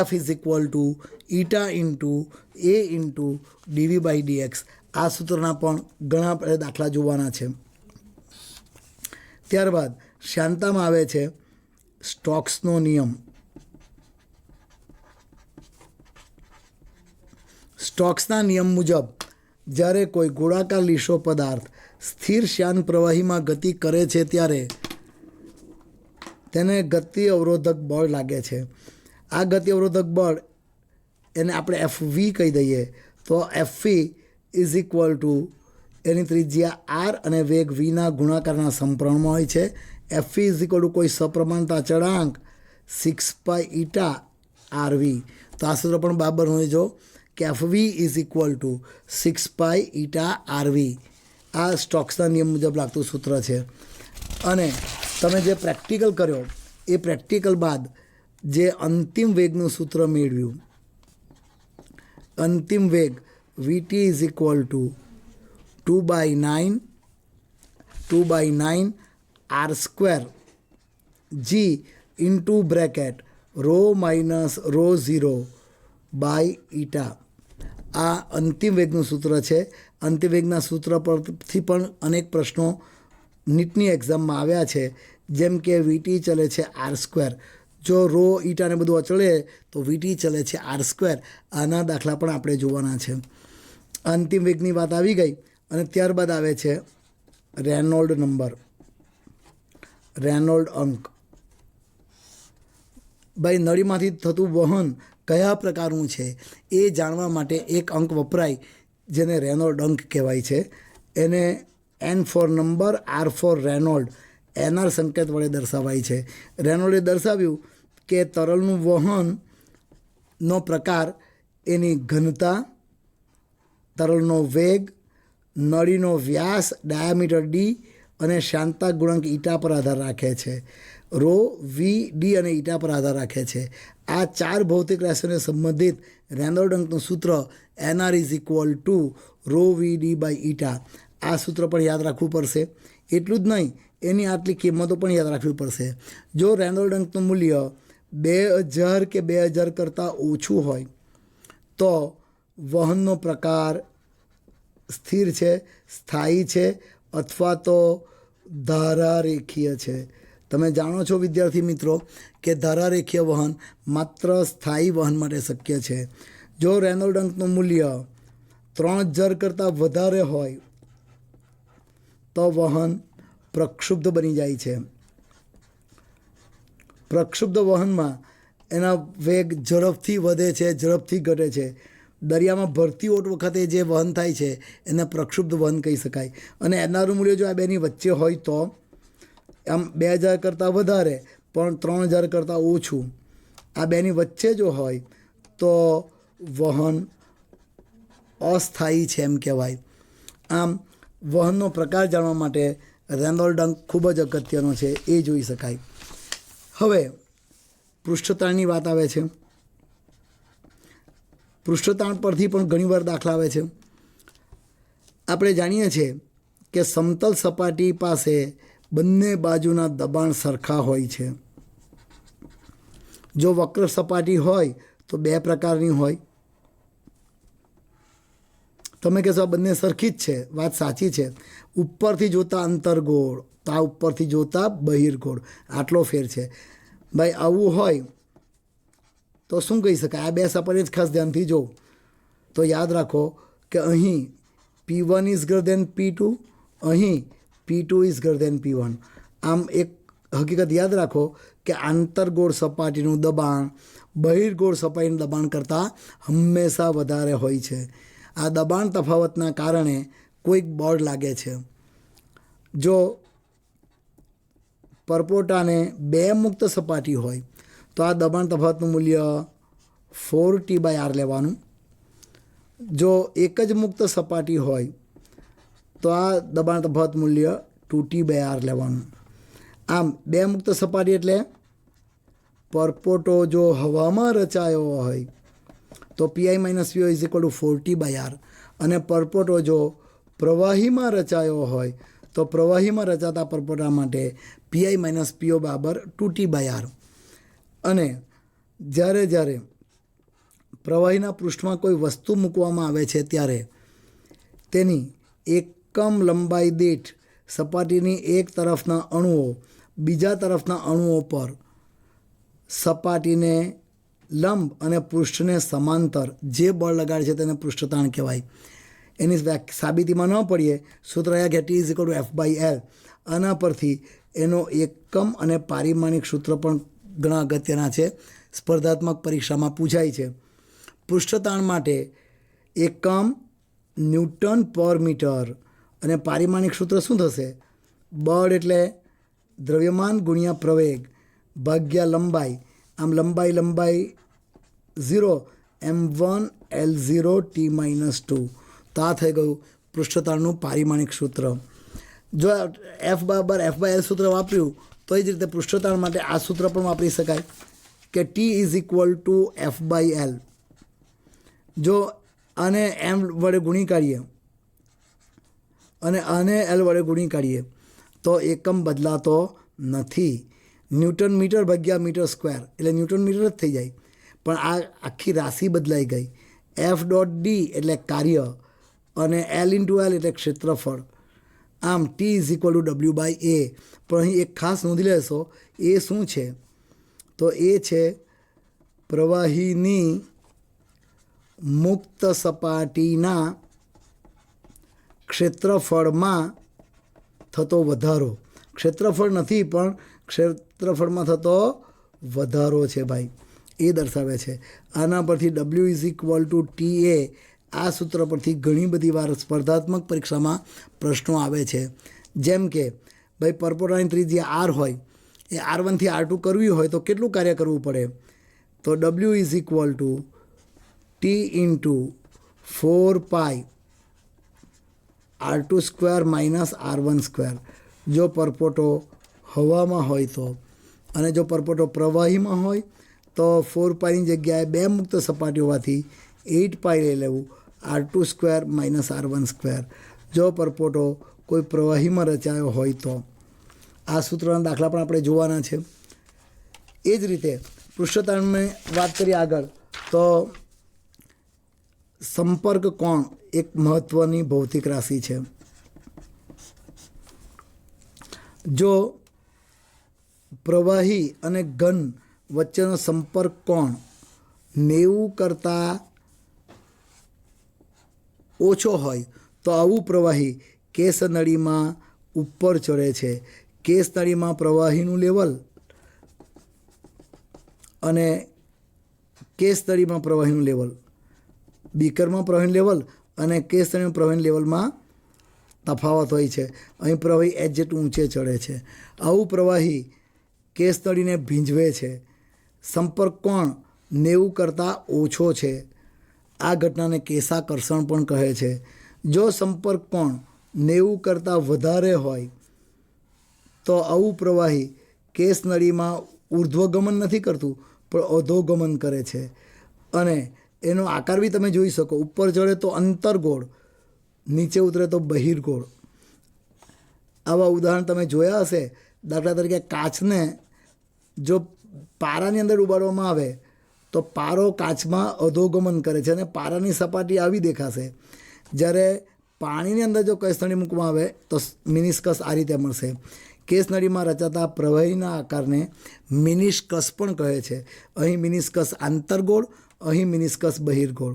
F is equal to eta into a into dv/dx. આ સૂત્રના પણ ઘણા દાખલા જોવાના છે. ત્યારબાદ શ્યાનતામાં આવે છે સ્ટોક્સનો નિયમ. સ્ટોક્સના નિયમ મુજબ જ્યારે કોઈ ગોળાકાર લીસો પદાર્થ સ્થિર શ્યાન પ્રવાહીમાં ગતિ કરે છે ત્યારે તેને ગતિ અવરોધક બળ લાગે છે. આ ગતિ અવરોધક બળ એને આપણે FV કહી દઈએ. તો FV ઇઝ ઇક્વલ ટુ એની ત્રિજ્યા r અને વેગ vના ગુણાકારના સમપ્રમાણમાં હોય છે. FV ઇઝ ઇક્વલ ટુ કોઈ સપ્રમાણતા ચળાંક 6π ઈટા RV. તો આ સૂત્ર પણ બરાબર હોય જો કે FV is equal to 6π eta RV. આ સ્ટોક્સના નિયમ મુજબ લાગતું સૂત્ર છે. અને તમે જે પ્રેક્ટિકલ કર્યો એ પ્રેક્ટિકલ બાદ જે અંતિમ વેગનું સૂત્ર મેળવ્યું, અંતિમ વેગ VT is equal to 2/9 R square G into bracket rho minus rho 0 by eta. આ અંતિમ વેગનું સૂત્ર છે. અંતિમ વેગના સૂત્ર પરથી પણ અનેક પ્રશ્નો નીટની એક્ઝામમાં આવ્યા છે. જેમ કે વીટી ચલે છે r². જો રો ઈટાને બધું અચળે તો વીટી ચલે છે r². આના દાખલા પણ આપણે જોવાના છે. અંતિમ વેગની વાત આવી ગઈ અને ત્યારબાદ આવે છે રેનોલ્ડ નંબર, રેનોલ્ડ અંક. ભાઈ નળીમાંથી થતું વહન કયા પ્રકારનું છે એ જાણવા માટે એક અંક વપરાય જેને રેનોલ્ડ અંક કહેવાય છે. એને N for number, R for Reynold, NR સંકેત વડે દર્શાવાય છે. રેનોલ્ડે દર્શાવ્યું કે તરલનું વહનનો પ્રકાર એની ઘનતા, તરલનો વેગ, નળીનો વ્યાસ ડાયામીટર ડી અને શાંતા ગુણાંક ઈટા પર આધાર રાખે છે. રો, વી, ડી અને ઈટા પર આધાર રાખે છે. આ 4 ભૌતિક રાશિઓને સંબંધિત રેનોલ્ડ અંકનું સૂત્ર NR is equal to rho V D by eta. આ સૂત્ર પણ યાદ રાખવું પડશે. એટલું જ નહીં, એની આટલી કિંમતો પણ યાદ રાખવી પડશે. જો રેનોલ્ડ અંકનું મૂલ્ય 2000 કે 2000 કરતાં ઓછું હોય તો વહનનો પ્રકાર સ્થિર છે, સ્થાયી છે અથવા તો ધારારેખીય છે. તમે જાણો છો વિદ્યાર્થી મિત્રો કે ધારારેખીય વહન માત્ર સ્થાયી વહન માટે શક્ય છે. જો રેનોલ્ડ અંકનું મૂલ્ય 3000 કરતાં વધારે હોય તો વહન પ્રક્ષુબ્ધ બની જાય છે. પ્રક્ષુબ્ધ વહનમાં એના વેગ ઝડપથી વધે છે, ઝડપથી ઘટે છે. દરિયામાં ભરતી ઓટ વખતે જે વહન થાય છે એને પ્રક્ષુબ્ધ વહન કહી શકાય. અને એનારું મૂલ્ય જો આ બેની વચ્ચે હોય તો આમ 2000 કરતાં વધારે પણ 3000 કરતાં ઓછું, આ બેની વચ્ચે જો હોય તો વહન અસ્થાયી છે એમ કહેવાય. આમ વહનનો પ્રકાર જાણવા માટે રેનોલ્ડ અંક ખૂબ જ અગત્યનો છે, એ જોઈ શકાય. હવે પૃષ્ઠતાણની વાત આવે છે. પૃષ્ઠતાણ પરથી પણ ઘણીવાર દાખલા આવે છે. આપણે જાણીએ છીએ કે સમતલ સપાટી પાસે બંને બાજુના દબાણ સરખા હોય છે. જો વક્ર સપાટી હોય તો 2 પ્રકારની હોય. તમે કહેશો આ બંને સરખી જ છે. વાત સાચી છે. ઉપરથી જોતા અંતર્ગોળ તો આ ઉપરથી જોતા બહિર્ગોળ, આટલો ફેર છે. ભાઈ આવું હોય તો શું કહી શકાય? આ 2 સપાટી જ ખાસ ધ્યાનથી જો તો યાદ રાખો કે અહીં P1 is greater than P2, અહીં P2 is greater than P1. આમ એક હકીકત યાદ રાખો કે આંતરગોળ સપાટીનું દબાણ બહિર્ગોળ સપાટીનું દબાણ કરતાં હંમેશા વધારે હોય છે. આ દબાણ તફાવતના કારણે કોઈક બળ લાગે છે. જો પરપોટાને 2 મુક્ત સપાટી હોય તો આ દબાણ તફાવતનું મૂલ્ય 4T/r લેવાનું. જો એક જ મુક્ત સપાટી હોય તો આ દબાણ તફાવત મૂલ્ય 2T/r લેવાનું. આમ 2 મુક્ત સપાટી એટલે પરપોટો જો હવામાં રચાયો હોય તો Pi - Vo is equal two 4T/r અને પરપોટો જો પ્રવાહીમાં રચાયો હોય તો પ્રવાહીમાં રચાતા પરપોટા માટે Pi - Po બરાબર 2T/r. અને જ્યારે પ્રવાહીના પૃષ્ઠમાં કોઈ વસ્તુ મૂકવામાં આવે છે ત્યારે તેની એકમ લંબાઈ દીઠ સપાટીની એક તરફના અણુઓ બીજા તરફના અણુઓ પર સપાટીને લંબ અને પૃષ્ઠને સમાંતર જે બળ લગાડે છે તેને પૃષ્ઠતાણ કહેવાય. એની સાબિતીમાં ન પડીએ, સૂત્ર કે T is equal two F/L. આના પરથી એનો એકમ અને પારિમાણિક સૂત્ર પણ ઘણા અગત્યના છે, સ્પર્ધાત્મક પરીક્ષામાં પૂછાય છે. પૃષ્ઠતાણ માટે એકમ ન્યૂટન પર મીટર અને પારિમાણિક સૂત્ર શું થશે? બળ એટલે દ્રવ્યમાન ગુણ્યા પ્રવેગ ભાગ્યા લંબાઈ. આમ લંબાઈ 0 m1 L0 T-2. તો આ થઈ ગયું પૃષ્ઠતાણનું પારિમાણિક સૂત્ર. જો F/L સૂત્ર વાપર્યું તો એ જ રીતે પૃષ્ઠતાણ માટે આ સૂત્ર પણ વાપરી શકાય કે T is equal two F/L. જો આને M વડે ગુણી કાઢીએ અને આને L વડે ગુણી કાઢીએ તો એકમ બદલાતો નથી. ન્યૂટન મીટર ભાગ્યા મીટર સ્ક્વેર એટલે ન્યૂટન મીટર જ થઈ જાય. પણ આ આખી રાશિ બદલાઈ ગઈ. F.D એટલે કાર્ય અને L ઇન્ટુ L એટલે ક્ષેત્રફળ. આમ T=W/A. પણ અહીં એક ખાસ નોંધી લેશો, એ શું છે? તો એ છે પ્રવાહીની મુક્ત સપાટીના ક્ષેત્રફળમાં થતો વધારો. ક્ષેત્રફળ નથી, પણ ક્ષેત્રફળમાં થતો વધારો છે ભાઈ, એ દર્શાવે છે. આના પરથી W=TA, આ સૂત્ર પરથી ઘણી બધી વાર સ્પર્ધાત્મક પરીક્ષામાં પ્રશ્નો આવે છે. જેમ કે ભાઈ પરપોટાની ત્રિજ્યા R હોય, એ R1 થી R2 કરવી હોય તો કેટલું કાર્ય કરવું પડે? તો W=T × 4π R2² - R1². જો પરપોટો હવામાં હોય તો, અને જો પરપોટો પ્રવાહીમાં હોય તો 4πની જગ્યાએ 2 મુક્ત સપાટી હોવાથી 8π લઈ લેવું, R2² - R1². જો પરપોટો કોઈ પ્રવાહીમાં રચાયો હોય તો. આ સૂત્રના દાખલા પણ આપણે જોવાના છે. એ જ રીતે પૃષ્ઠતાણની વાત કરીએ આગળ, તો સંપર્ક કોણ એક મહત્ત્વની ભૌતિક રાશિ છે. જો પ્રવાહી અને ઘન વચ્ચેનો સંપર્ક કોણ 90 કરતાં ઓછો હોય તો આવું પ્રવાહી કેસ નળીમાં ઉપર ચડે છે. કેસ નળીમાં પ્રવાહીનું લેવલ અને કેસ નળીમાં પ્રવાહીનું લેવલ, બીકરમાં પ્રવાહીનું લેવલ અને કેસ નળીમાં પ્રવાહીનું લેવલમાં તફાવત હોય છે. અહીં પ્રવાહી H જેટલું ઊંચે ચડે છે. આવું પ્રવાહી કેસ નળીને ભીંજવે છે. સંપર્ક કોણ 90 કરતાં ઓછો છે. આ ઘટનાને કેશાકર્ષણ પણ કહે છે. જો સંપર્ક કોણ 90 કરતાં વધારે હોય તો આવું પ્રવાહી કેસ નળીમાં ઉર્ધ્વગમન નથી કરતું, પણ અધોગમન કરે છે. અને એનો આકાર બી તમે જોઈ શકો, ઉપર ચડે તો અંતર્ગોળ, નીચે ઉતરે તો બહિર્ગોળ. આવા ઉદાહરણ તમે જોયા હશે. દાખલા તરીકે કાચને જો પારાની અંદર ઉબાડવામાં આવે તો પારો કાચમાં અધોગમન કરે છે અને પારાની સપાટી આવી દેખાશે. જ્યારે પાણીની અંદર જો કેસ નળી મૂકવામાં આવે તો મિનિસ્કસ આ રીતે મળશે. કેસ નળીમાં રચાતા પ્રવાહીના આકારને મિનિસ્કસ પણ કહે છે. અહીં મિનિસ્કસ આંતરગોળ, અહીં મિનિસ્કસ બહિર્ગોળ.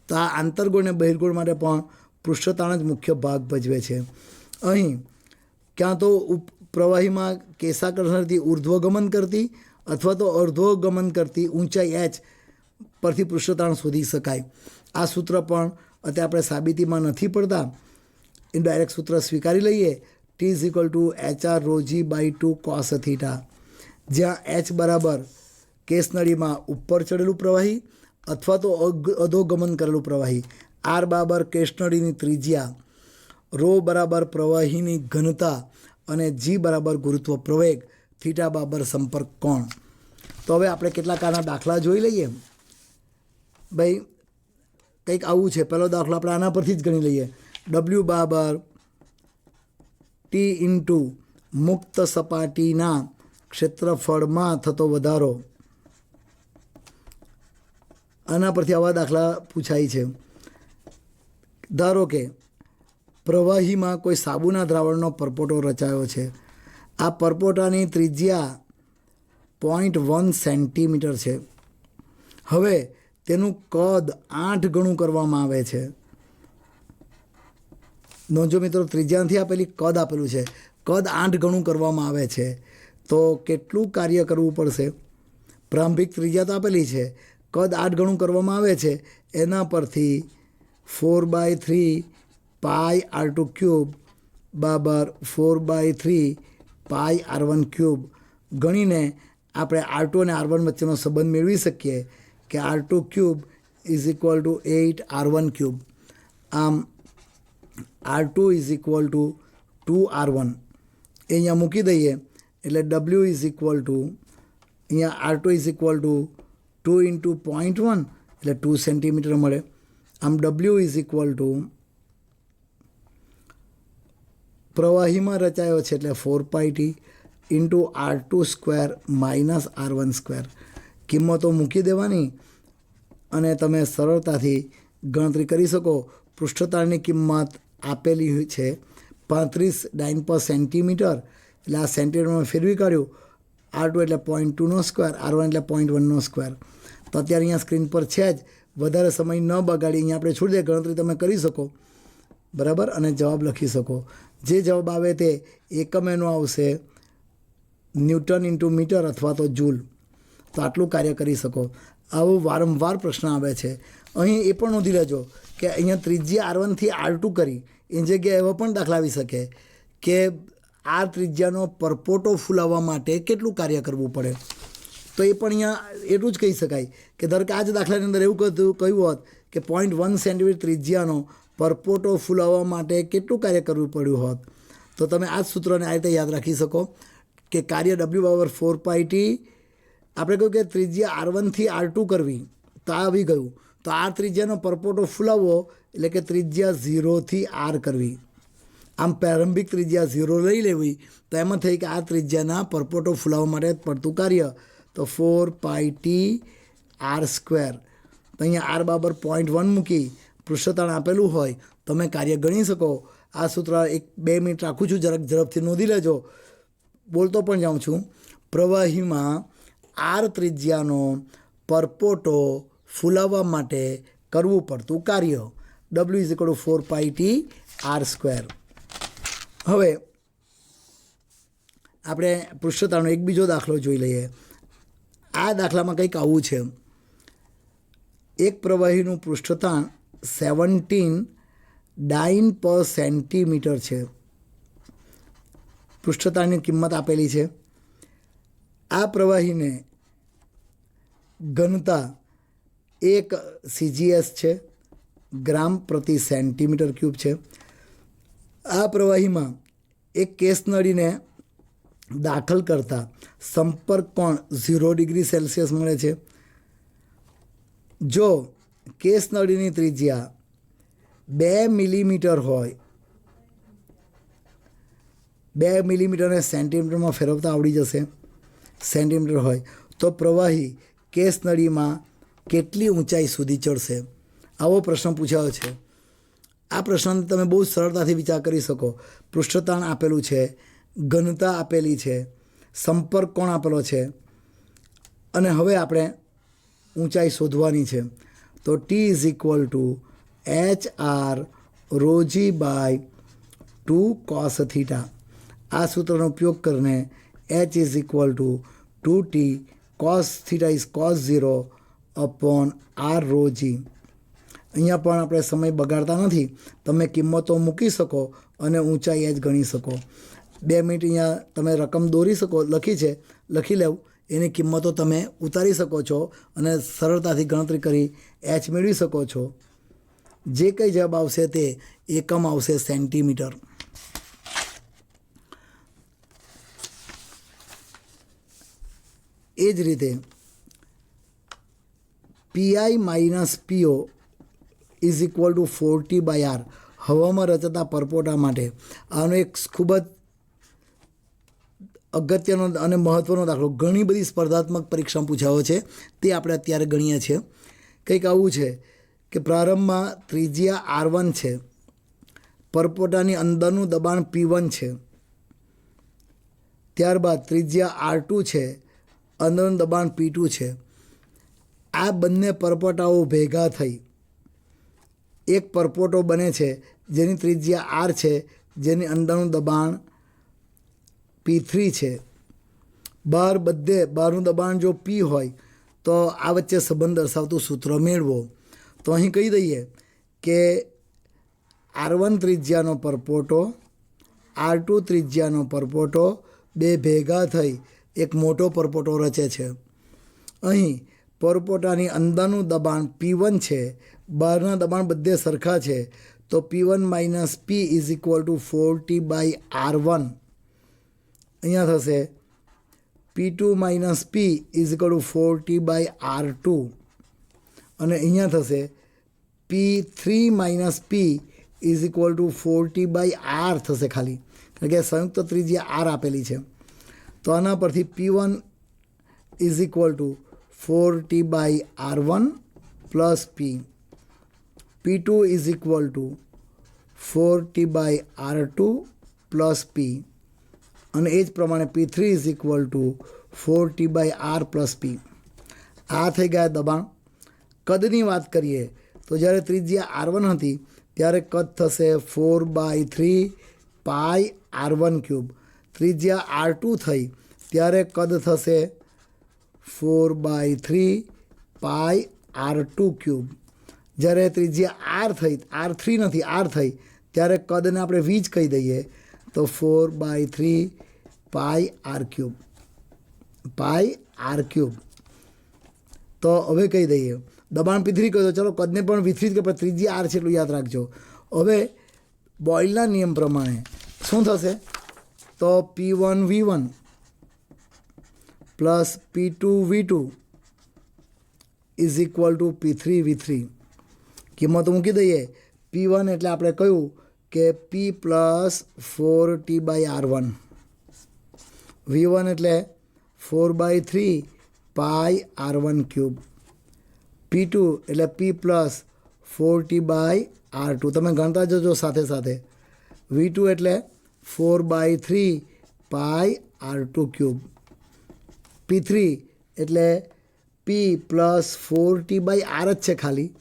તો આ આંતરગોળ અને બહિર્ગોળ માટે પણ પૃષ્ઠતાણ જ મુખ્ય ભાગ ભજવે છે. અહીં ક્યાં તો પ્રવાહીમાં કેશાકર્ષણથી ઉર્ધ્વગમન કરતી અથવા તો અર્ધોગમન કરતી ઊંચાઈ H પરથી પૃષ્ઠતાણ શોધી શકાય. આ સૂત્ર પણ અત્યારે આપણે સાબિતીમાં નથી પડતા, એ ડાયરેક્ટ સૂત્ર સ્વીકારી લઈએ. T=HR ρg/2 cos θ, જ્યાં H બરાબર કેસ નળીમાં ઉપર ચડેલું પ્રવાહી અથવા તો અધોગમન કરેલું પ્રવાહી, R બરાબર કેસ નળીની ત્રિજ્યા, ρ બરાબર પ્રવાહીની ઘનતા અને G બરાબર ગુરુત્વ પ્રવેગ, θ બરાબર સંપર્ક કોણ. તો હવે આપણે કેટલાક આના દાખલા જોઈ લઈએ. ભાઈ કંઈક આવું છે. પહેલો દાખલો આપણે આના પરથી જ ગણી લઈએ. W બરાબર T × મુક્ત સપાટીના ક્ષેત્રફળમાં થતો વધારો. આના પરથી આવા દાખલા પૂછાય છે. ધારો કે પ્રવાહીમાં કોઈ સાબુના દ્રાવણનો પરપોટો રચાયો છે. આ પરપોટાની ત્રિજ્યા 0.1 સેન્ટીમીટર છે. હવે તેનું કદ 8 ગણું કરવામાં આવે છે. નોંધો મિત્રો, ત્રિજ્યા નથી આપેલી, કદ આપેલું છે. કદ 8 ગણું કરવામાં આવે છે તો કેટલું કાર્ય કરવું પડશે? પ્રારંભિક ત્રિજ્યા તો આપેલી છે, કદ 8 ગણું કરવામાં આવે છે. એના પરથી 4/3 πr2³ બરાબર 4/3 πr1³ ગણીને આપણે R2 અને R1 વચ્ચેનો સંબંધ મેળવી શકીએ કે R2³ = 8R1³. આમ R2 = 2R1 એ અહીંયા મૂકી દઈએ એટલે W અહીંયા R2 = 2 × 0.1 એટલે 2 સેન્ટીમીટર મળે. આમ W પ્રવાહીમાં રચાયો છે એટલે 4πt into R2 square minus R1 square. કિંમતો મૂકી દેવાની અને તમે સરળતાથી ગણતરી કરી શકો. પૃષ્ઠતાણની કિંમત આપેલી છે 35 ડાઇન પર સેન્ટીમીટર, એટલે આ સેન્ટીમીટરમાં ફેરવી કાઢ્યું. R2 એટલે 0.2નો સ્ક્વેર, R1 એટલે 0.1નો સ્ક્વેર. તો અત્યારે અહીંયા સ્ક્રીન પર છે જ, વધારે સમય ન બગાડી અહીંયા આપણે છોડી દે, ગણતરી તમે કરી શકો બરાબર, અને જવાબ લખી શકો. જે જવાબ આવે તે એકમ એનો આવશે ન્યૂટન ઇન્ટુ મીટર અથવા તો જૂલ. તો આટલું કાર્ય કરી શકો. આવો વારંવાર પ્રશ્ન આવે છે. અહીં એ પણ નોંધી લેજો કે અહીંયા ત્રિજ્યા R1 થી R2 કરી, એ જગ્યાએ એવો પણ દાખલા આવી શકે કે આ ત્રિજ્યાનો પરપોટો ફૂલાવવા માટે કેટલું કાર્ય કરવું પડે. તો એ પણ અહીંયા એટલું જ કહી શકાય કે ધારો કે આ જ દાખલાની અંદર એવું કહ્યું હોત કે 0.1 સેન્ટીમીટર ત્રિજ્યાનો પરપોટો ફૂલાવવા માટે કેટલું કાર્ય કરવું પડ્યું હોત, તો તમે આ જ સૂત્રને આ રીતે યાદ રાખી શકો કે કાર્ય W/4πt. આપણે કહ્યું કે ત્રિજ્યા R1 થી R2 કરવી, તો આ આવી ગયું. તો આ ત્રિજ્યાનો પરપોટો ફૂલાવવો એટલે કે ત્રિજ્યા 0 થી R કરવી. આમ પ્રારંભિક ત્રિજ્યા 0 લઈ લેવી, તો એમાં થઈ કે આ ત્રિજ્યાના પરપોટો ફૂલાવવા માટે પડતું કાર્ય તો 4πt R². તો અહીંયા R બરાબર 0.1 મૂકી પૃષ્ઠતાણ આપેલું હોય તમે કાર્ય ગણી શકો. આ સૂત્ર 1-2 મિનિટ રાખું છું, જરાક ઝડપથી નોંધી લેજો. બોલતો પણ જાઉં છું. પ્રવાહીમાં R ત્રિજ્યાનો પરપોટો ફૂલાવવા માટે કરવું પડતું કાર્ય W = 4πt R². હવે આપણે પૃષ્ઠતાણનો એક બીજો દાખલો જોઈ લઈએ. આ દાખલામાં કંઈક આવું છે. એક પ્રવાહીનું પૃષ્ઠતાણ 17 ડાઇન પર સેન્ટીમીટર છે. પૃષ્ઠતાણની કિંમત આપેલી છે. આ પ્રવાહીને ઘનતા 1 CGS છે, ગ્રામ પ્રતિ સેન્ટીમીટર ક્યુબ છે. આ પ્રવાહીમાં એક કેસ નળીને દાખલ કરતા સંપર્ક કોણ 0 ડિગ્રી સેલ્સિયસ મળે છે. જો કેસ નળીની ત્રિજ્યા 2 મિલીમીટર હોય, 2 મિલીમીટરને સેન્ટીમીટરમાં ફેરવતા આવડી જશે, સેન્ટીમીટર હોય તો પ્રવાહી કેસ નળીમાં કેટલી ઊંચાઈ સુધી ચડશે? આવો પ્રશ્ન પૂછાયો છે. આ પ્રશ્ન તમે બહુ સરળતાથી વિચાર કરી શકો. પૃષ્ઠતાણ આપેલું છે, ઘનતા આપેલી છે, સંપર્ક કોણ આપેલો છે, અને હવે આપણે ઊંચાઈ શોધવાની છે. તો T = HR ρg/2 cos θ. આ સૂત્રનો ઉપયોગ કરીને H = 2T cos θ = cos 0 / R ρg. અહીંયા પણ આપણે સમય બગાડતા નથી, તમે કિંમતો મૂકી શકો અને ઊંચાઈ જ ગણી શકો. 2 મિનિટ અહીંયા તમે રકમ દોરી શકો, લખી છે, લખી લેવું, એની કિંમતો તમે ઉતારી શકો છો અને સરળતાથી ગણતરી કરી H મેળવી શકો છો. જે કંઈ જવાબ આવશે તે એકમ આવશે સેન્ટીમીટર. એ જ રીતે PI - PO = 40/R હવામાં રચાતા પરપોટા માટે. આનો એક ખૂબ જ અગત્યનો અને મહત્ત્વનો દાખલો ઘણી બધી સ્પર્ધાત્મક પરીક્ષામાં પૂછાયો છે, તે આપણે અત્યારે ગણીએ છીએ. કંઈક આવું છે કે પ્રારંભમાં ત્રિજ્યા R1 છે, પરપોટાની અંદરનું દબાણ P1 છે, ત્યારબાદ ત્રિજ્યા R2 છે, અંદરનું દબાણ P2 છે. આ બંને પરપોટાઓ ભેગા થઈ એક પરપોટો બને છે જેની ત્રિજ્યા R છે, જેની અંદરનું દબાણ P3 છે. બહારનું દબાણ જો P હોય તો આ વચ્ચે સંબંધ દર્શાવતું સૂત્ર મેળવો. તો અહીં કહી દઈએ કે R1 ત્રિજ્યાનો પરપોટો, R2 ત્રિજ્યાનો પરપોટો બે ભેગા થઈ એક મોટો પરપોટો રચે છે. અહીં પરપોટાની અંદરનું દબાણ P1 છે, બહારના દબાણ બધે સરખા છે, તો P1 - P = 40/R1. અહીંયા થશે P2 - P = 40/R2 અને અહીંયા થશે P3 - P = 40/R થશે ખાલી, કારણ કે સંયુક્ત ત્રિજ્યા R આપેલી છે. તો તો આના પરથી P1 is equal two 4T/R1 plus P2 is equal two 4T/R2 plus P અને એ જ પ્રમાણે P3 is equal two 4T/R plus P. આ થઈ ગયા દબાણ. કદની વાત કરીએ તો જ્યારે ત્રિજ્યા R1 હતી ત્યારે કદ થશે 4/3πR1³. ત્રિજ્યા R2 થઈ ત્યારે કદ થશે 4/3πR2³. જ્યારે ત્રિજ્યા R થઈ, R3 નથી R થઈ, ત્યારે કદને આપણે V જ કહી દઈએ તો 4/3πR3. તો હવે કહી દઈએ દબાણ P3 કહ્યું તો ચલો કદને પણ V3 કે પણ ત્રિજ્યા R છે એટલું યાદ રાખજો. હવે બોયલના નિયમ પ્રમાણે શું થશે તો P1 V1 plus P2 V2 is equal two P3 V3. કિંમતો મૂકી દઈએ. P1 એટલે આપણે કહ્યું કે P પ્લસ 4T/R1, V1 એટલે 4/3πR1³, P2 એટલે P પ્લસ 4T/R2. તમે ગણતા જજો સાથે સાથે. V2 એટલે 4/3πR2³, P3 એટલે P પ્લસ 4T/R જ છે ખાલી,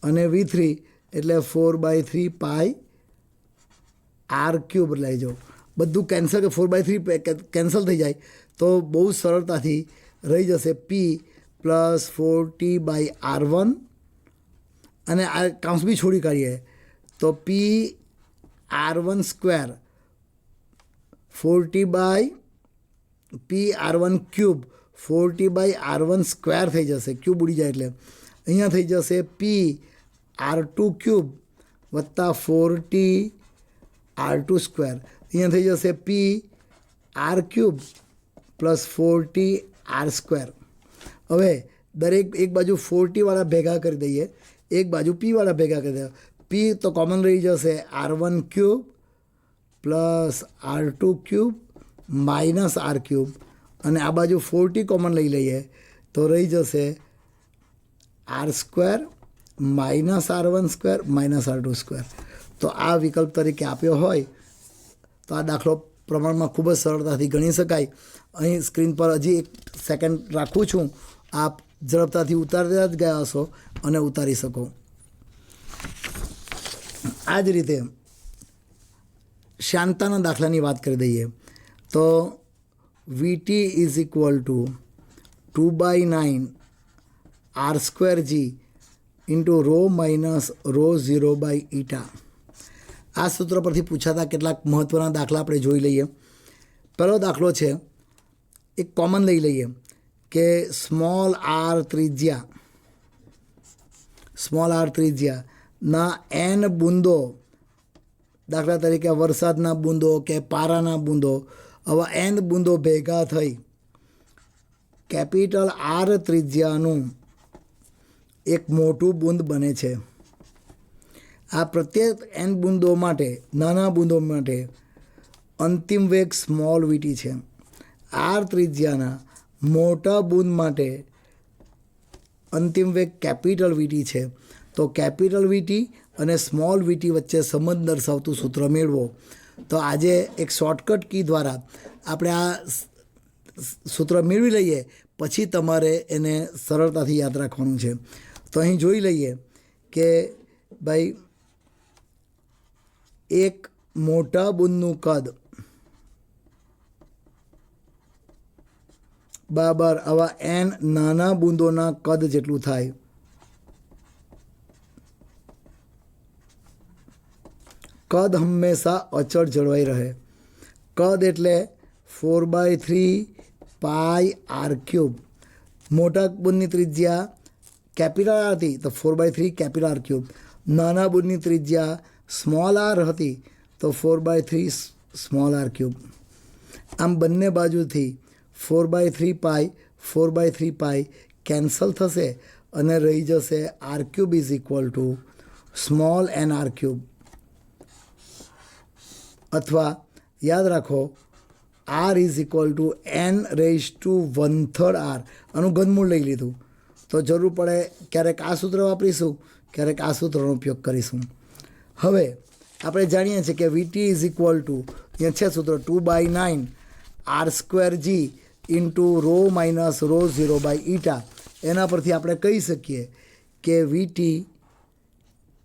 અને V3 એટલે 4/3πR³ લઈ જાઓ. બધું કેન્સલ કે 4/3 કેન્સલ થઈ જાય તો બહુ સરળતાથી રહી જશે P પ્લસ 4T/R1 અને આ કાઉન્સ બી છોડી કાઢીએ તો PR1² 4T/PR1³ 4T/R1² થઈ જશે. ક્યુબ ઉડી જાય એટલે અહીંયા થઈ જશે PR2³ વત્તા 4T/R2². અહીંયા થઈ જશે PR³ પ્લસ 4T/R². હવે દરેક એક બાજુ 4T વાળા ભેગા કરી દઈએ, એક બાજુ P વાળા ભેગા કરી દઈએ. P તો કોમન રહી જશે R1³ plus R2³ minus R³ અને આ બાજુ 4T કોમન લઈ લઈએ તો રહી જશે R² minus R1² minus R2². તો આ વિકલ્પ તરીકે આપ્યો હોય તો આ દાખલો પ્રમાણમાં ખૂબ જ સરળતાથી ગણી શકાય. અહીં સ્ક્રીન પર હજી 1 સેકન્ડ રાખું છું, આપ ઝડપતાથી ઉતારતા જ ગયા હશો અને ઉતારી શકો. આ જ રીતે શ્યાનતાના દાખલાની વાત કરી દઈએ તો VT is equal to 2/9R²G into rho minus rho 0/η. આ સૂત્ર પરથી પૂછાતા કેટલાક મહત્ત્વના દાખલા આપણે જોઈ લઈએ. પહેલો દાખલો છે, એક કોમન લઈ લઈએ કે સ્મોલ r ત્રિજ્યાના n બૂંદો, દાખલા તરીકે વરસાદના બૂંદો કે પારાના બૂંદો, આવા n બૂંદો ભેગા થઈ કેપિટલ R ત્રિજ્યાનું એક મોટું બૂંદ બને છે. આ પ્રત્યેક n બૂંદો માટે, નાના બૂંદો માટે અંતિમ વેગ સ્મોલ VT છે. R ત્રિજ્યાના મોટા બૂંદ માટે અંતિમ વેગ કેપિટલ VT છે. તો કેપિટલ VT અને સ્મોલ VT વચ્ચે સંબંધ દર્શાવતું સૂત્ર મેળવો. તો આજે એક શોર્ટકટ કી દ્વારા આપણે આ સૂત્ર મેળવી લઈએ, પછી તમારે એને સરળતાથી યાદ રાખવાનું છે. તો અહીં જોઈ લઈએ કે ભાઈ એક મોટા બૂંદનું કદ બરાબર આવા n નાના બૂંદોના કદ જેટલું થાય. કદ હંમેશા અચળ જળવાઈ રહે. કદ એટલે 4/3πR³. મોટા બૂંદની ત્રિજ્યા કેપિટલ R હતી તો 4/3 કેપિટલ R³. નાના બૂંદની ત્રિજ્યા સ્મોલ r હતી તો 4/3 સ્મોલ R³. આમ બંને બાજુથી 4/3π કેન્સલ થશે અને રહી જશે R³ is equal to small n R³. અથવા યાદ રાખો R is equal to N raise to 1/3 R. આનું ઘનમૂળ લઈ લીધું. તો જરૂર પડે ક્યારેક આ સૂત્ર વાપરીશું, ક્યારેક આ સૂત્રનો ઉપયોગ કરીશું. હવે આપણે જાણીએ છીએ કે વીટી ઇઝ ઇક્વલ ટુ, અહીંયા છે સૂત્ર 2/9 r² g into rho minus rho 0/η. એના પરથી આપણે કહી શકીએ કે વીટી,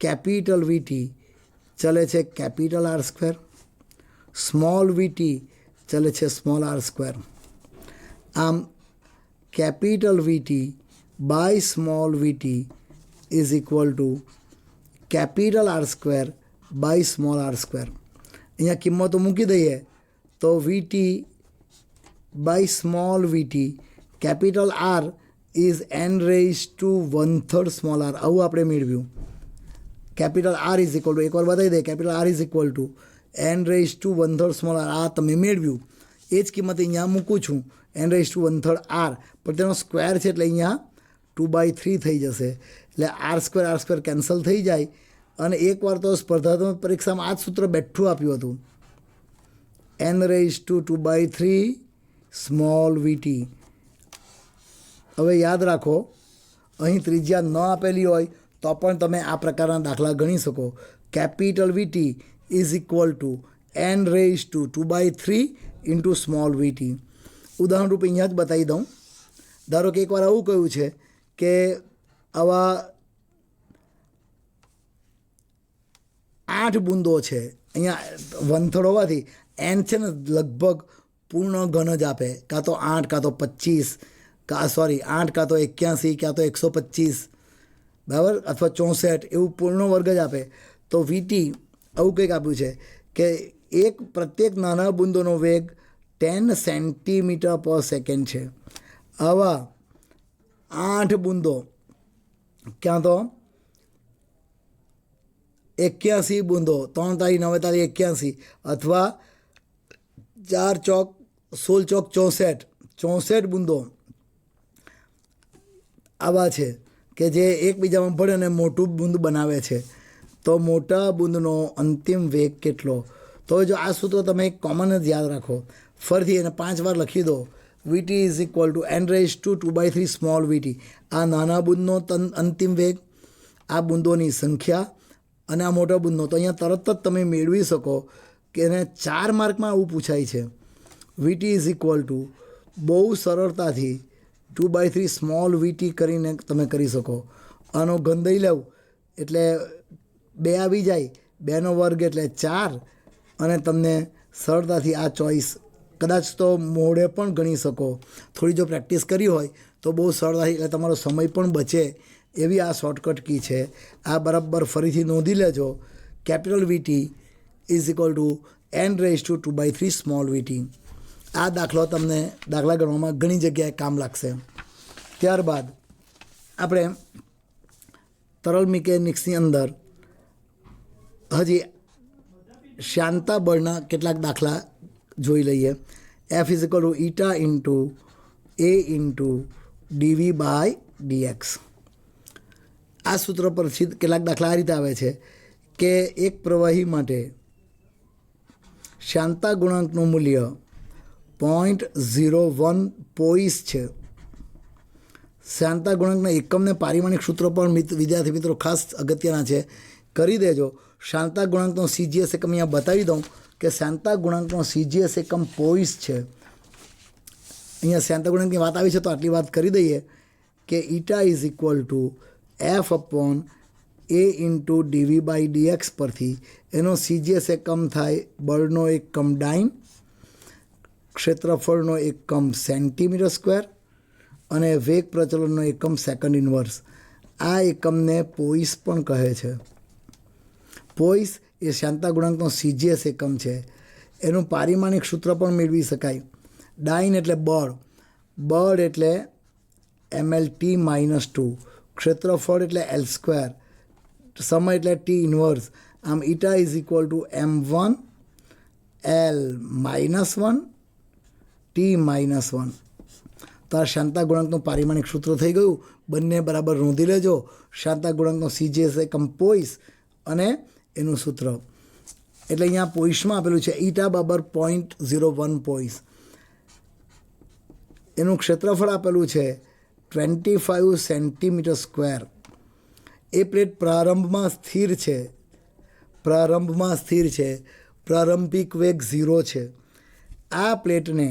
કેપિટલ વીટી ચલે છે કેપિટલ r², સ્મોલ વીટી ચલે છે સ્મોલ r². આમ capital VT by small VT is equal to capital r² by small r². અહીંયા કિંમતો મૂકી દઈએ તો VT by small VT capital R is N raise to 1/3 small R. આવું આપણે મેળવ્યું. Capital R is equal to, એકવાર બતાવી દઈએ, capital R is equal to N raise to 1/3 small R. આ તમે મેળવ્યું. એ જ કિંમત અહીંયા મૂકું છું, એન રેઝ ટુ 1/3 આર, પણ તેનો સ્ક્વેર છે એટલે અહીંયા 2/3 થઈ જશે. એટલે r² કેન્સલ થઈ જાય. અને એકવાર તો સ્પર્ધાત્મક પરીક્ષામાં આ જ સૂત્ર બેઠું આપ્યું હતું, એન રેઝ ટુ 2/3 સ્મોલ વીટી. હવે યાદ રાખો, અહીં ત્રિજ્યા ન આપેલી હોય તો પણ તમે આ પ્રકારના દાખલા ગણી શકો. Capital VT is equal to N raise to 2/3 into small VT. ઉદાહરણ રૂપે અહીંયા જ બતાવી દઉં. ધારો કે એકવાર આવું કહ્યું છે કે આવા 8 બૂંદો છે. અહીંયા 1/3 હોવાથી એન છે ને લગભગ પૂર્ણ ઘન જ આપે, કાં તો 8, કાં તો 25, 8 કાં તો 81, કાં તો 125, બરાબર, અથવા 64, એવું પૂર્ણ વર્ગ જ આપે. તો વીટી આવું કંઈક આપ્યું છે કે પ્રત્યેક નાના બૂંદોનો વેગ 10 cm/s છે. આવા 8 બૂંદો, ક્યાં તો 81 બૂંદો, 3 તારી 9 તારી 81, અથવા 4 ચોક 16 ચોક 64 બૂંદો આવા છે કે જે એકબીજામાં ભળે અને મોટું બૂંદ બનાવે છે. તો મોટા બૂંદનો અંતિમ વેગ કેટલો? તો જો આ સૂત્ર તમે કોમન જ યાદ રાખો, ફરીથી એને 5 વાર લખી દો. VT is equal to N raise to 2/3 small VT. આ નાના બૂંદનો અંતિમ વેગ, આ બૂંદોની સંખ્યા અને આ મોટા બૂંદનો. તો અહીંયા તરત જ તમે મેળવી શકો કે એને 4 માર્કમાં આવું પૂછાય છે. વીટી ઇઝ ઇક્વલ ટુ, બહુ સરળતાથી 2/3 સ્મોલ વીટી કરીને તમે કરી શકો. આનો ઘન દઈ લેવું એટલે 2 આવી જાય, 2નો વર્ગ એટલે 4, અને તમને સરળતાથી આ ચોઈસ કદાચ તો મોઢે પણ ગણી શકો. થોડી જો પ્રેક્ટિસ કરી હોય તો બહુ સરળતાથી, એટલે તમારો સમય પણ બચે એવી આ શોર્ટકટ કી છે. આ બરાબર ફરીથી નોંધી લેજો. Capital VT is equal to N raise to 2/3 small VT. આ દાખલો તમને દાખલા ગણવામાં ઘણી જગ્યાએ કામ લાગશે. ત્યારબાદ આપણે તરલ મિકેનિક્સની અંદર હજી શાંતા બળના કેટલાક દાખલા જોઈ લઈએ. F is equal to eta into A into DV by DX. આ સૂત્ર પરથી કેટલાક દાખલા આ રીતે આવે છે કે એક પ્રવાહી માટે શાંતા ગુણાંકનું મૂલ્ય 0.01 પોઈસ છે. શાંતા ગુણાંકના એકમને પારિમાણિક સૂત્ર પણ વિદ્યાર્થી મિત્રો ખાસ અગત્યના છે, કરી દેજો. શાંતા ગુણાંકનો CGS એકમ અહીંયા બતાવી દઉં કે શાંતા ગુણાંકનો CGS એકમ પોઈસ છે. અહીંયા શાંતા ગુણાંકની વાત આવી છે તો આટલી વાત કરી દઈએ કે eta is equal to F upon A into DV by DX પરથી એનો CGS એકમ થાય બળનો એકમ ડાઇન, ક્ષેત્રફળનો એકમ સેન્ટીમીટર², અને વેગ પ્રચલનનો એકમ સેકન્ડ ઇન્વર્સ. આ એકમને પોઈસ પણ કહે છે. પોઈસ એ શાંતા ગુણાંકનો CGS એકમ છે. એનું પારિમાણિક સૂત્ર પણ મેળવી શકાય. ડાઇન એટલે બળ, બળ એટલે mL/t-2, ક્ષેત્રફળ એટલે L², સમય એટલે T ઇન્વર્સ. આમ eta is equal to m1 L-1 T-1. તો આ શાંતા ગુણાંકનું પારિમાણિક સૂત્ર થઈ ગયું. બંને બરાબર નોંધી લેજો. શાંતા ગુણાંકનો CGS એકમ પોઈસ અને એનું સૂત્ર. એટલે અહીંયા પોઈસમાં આપેલું છે ઈટા બરાબર 0.01 પોઈસ. એનું ક્ષેત્રફળ આપેલું છે 25 સેન્ટીમીટર સ્ક્વેર. એ પ્લેટ પ્રારંભમાં સ્થિર છે, પ્રારંભિક વેગ 0 છે. આ પ્લેટને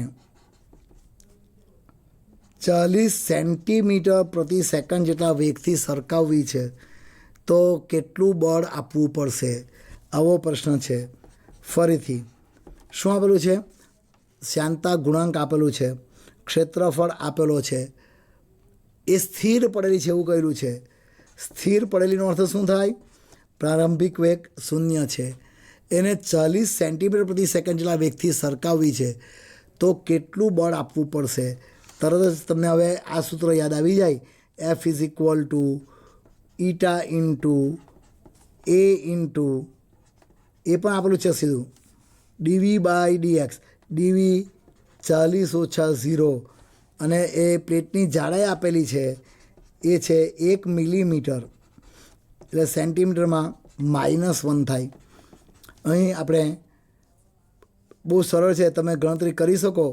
40 સેન્ટીમીટર પ્રતિ સેકન્ડ જેટલા વેગથી સરકાવવી છે તો કેટલું બળ આપવું પડશે? આવો પ્રશ્ન છે. ફરીથી શું આપેલું છે? શ્યાનતા ગુણાંક આપેલું છે, ક્ષેત્રફળ આપેલો છે, એ સ્થિર પડેલી છે એવું કહેલું છે. સ્થિર પડેલીનો અર્થ શું થાય? પ્રારંભિક વેગ 0 છે. એને 40 સેન્ટીમીટર પ્રતિ સેકન્ડ જેટલા વેગથી સરકાવવી છે તો કેટલું બળ આપવું પડશે? તરત જ તમને હવે આ સૂત્ર યાદ આવી જાય. F = η × એ પણ આપેલું છે સીધું dv/dx. dv 40 - 0 અને એ પ્લેટની જાડાઈ આપેલી છે એ છે 1 મિલીમીટર, એટલે સેન્ટીમીટરમાં -1 થાય. અહીં આપણે બહુ સરળ છે, તમે ગણતરી કરી શકો.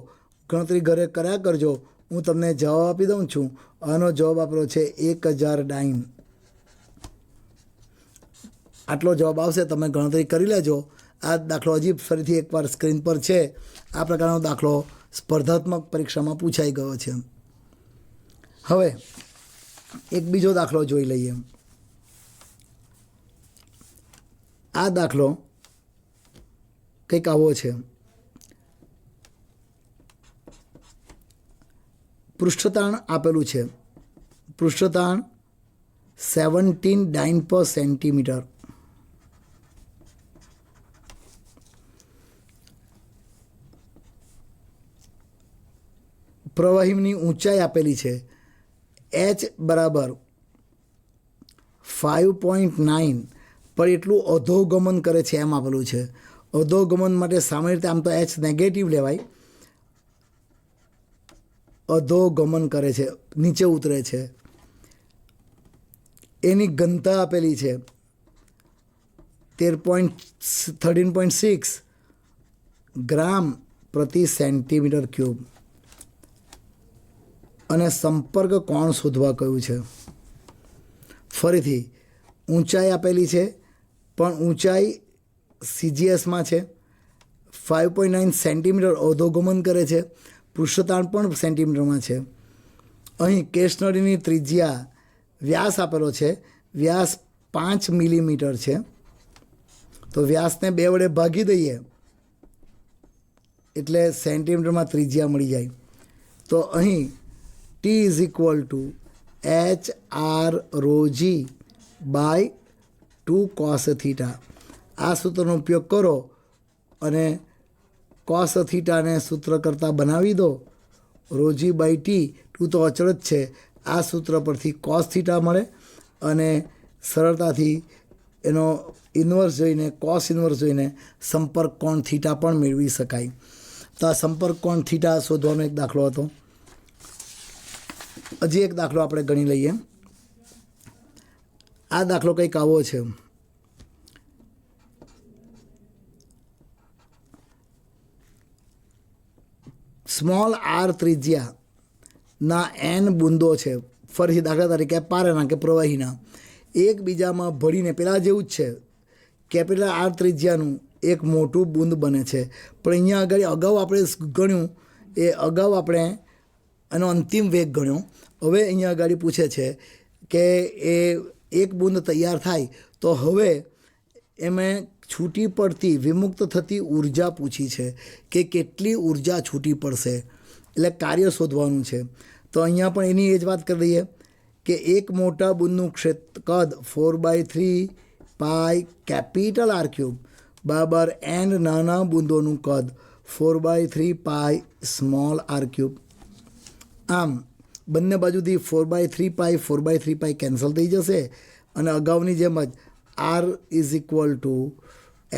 ગણતરી ઘરે કર્યા કરજો. હું તમને જવાબ આપી દઉં છું. આનો જવાબ આપેલો છે 1000 ડાઈન. આટલો જવાબ આવશે. તમે ગણતરી કરી લેજો. આ દાખલો હજી ફરીથી એકવાર સ્ક્રીન પર છે. આ પ્રકારનો દાખલો સ્પર્ધાત્મક પરીક્ષામાં પૂછાઈ ગયો છે. હવે એક બીજો દાખલો જોઈ લઈએ. આ દાખલો કંઈક આવો છે. પૃષ્ઠતાણ આપેલું છે. પૃષ્ઠતાણ 17 ડાઈન પર સેન્ટીમીટર. પ્રવાહીની ઊંચાઈ આપેલી છે h બરાબર 5.9 પર એટલું અધોગમન કરે છે એમ આપેલું છે. અધોગમન માટે સામાન્ય રીતે આમ તો h નેગેટિવ લેવાય. અધોગમન કરે છે, નીચે ઉતરે છે. એની ઘનતા આપેલી છે 13.6 ગ્રામ પ્રતિ સેન્ટીમીટર ક્યુબ. અને સંપર્ક કોણ શોધવા કહ્યું છે. ફરીથી ઊંચાઈ આપેલી છે, પણ ઊંચાઈ CGSમાં છે. 5.9 સેન્ટીમીટર અધોગમન કરે છે. પૃષ્ઠતાણ પણ સેન્ટીમીટરમાં છે. અહીં કેસ નળીની ત્રિજ્યા વ્યાસ આપેલો છે. વ્યાસ 5 મિલીમીટર છે. તો વ્યાસને 2 વડે ભાગી દઈએ એટલે સેન્ટીમીટરમાં ત્રિજ્યા મળી જાય. તો અહીં T = h/ρg/2 cos θ. આ સૂત્રનો ઉપયોગ કરો અને cos θને સૂત્ર કરતાં બનાવી દો. ρg/t 2 તો અચળ જ છે. આ સૂત્ર પરથી cos θ મળે અને સરળતાથી એનો ઇન્વર્સ જોઈને, cos ઇન્વર્સ જોઈને સંપર્ક કોણ થીટા પણ મેળવી શકાય. તો આ સંપર્ક કોણ થીટા શોધવાનો એક દાખલો હતો. હજી એક દાખલો આપણે ગણી લઈએ. આ દાખલો કંઈક આવો છે. સ્મોલ r ત્રિજ્યાના n બુંદો છે. ફરીથી દાખલા તરીકે પારાના કે પ્રવાહીના એકબીજામાં ભળીને પેલા જેવું જ છે. કેપિટલ R ત્રિજ્યાનું એક મોટું બુંદ બને છે. પણ અહીંયા આગળ અગાઉ આપણે ગણ્યું એ અગાઉ આપણે એનો અંતિમ વેગ ગણ્યો. હવે અહીંયા આગળ પૂછે છે કે એ એક બુંદ તૈયાર થાય તો હવે એમાં છૂટી પડતી વિમુક્ત થતી ઉર્જા પૂછી છે કે કેટલી ઉર્જા છૂટી પડશે, એટલે કાર્ય શોધવાનું છે. તો અહીંયા પણ એની એ જ વાત કરી દઈએ કે એક મોટા બુંદનું કદ 4/3 પાઈ કેપિટલ R³ બરાબર n નાના બુંદોનું કદ 4/3 પાઈ સ્મોલ R³. આમ બંને બાજુથી 4/3 પાઈ 4/3 પાઈ કેન્સલ થઈ જશે અને અગાઉની જેમ જ R =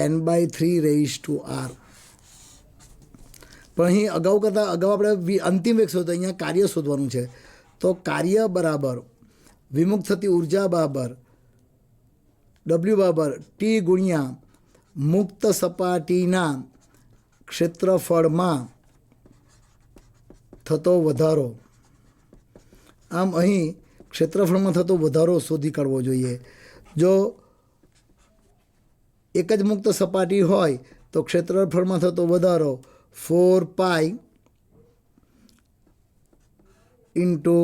n/3 પણ અહીં અગાઉ આપણે અંતિમ વેગ શોધો, અહીંયા કાર્ય શોધવાનું છે. તો કાર્ય બરાબર વિમુક્ત થતી ઉર્જા બરાબર W = T ગુણ્યા મુક્ત સપાટીના ક્ષેત્રફળમાં થતો વધારો, આમ અહીં ક્ષેત્રફળમાં થતો વધારો શોધી કાઢવો જોઈએ. જો એક જ મુક્ત સપાટી હોય તો ક્ષેત્રફળમાં થતો વધારો 4π into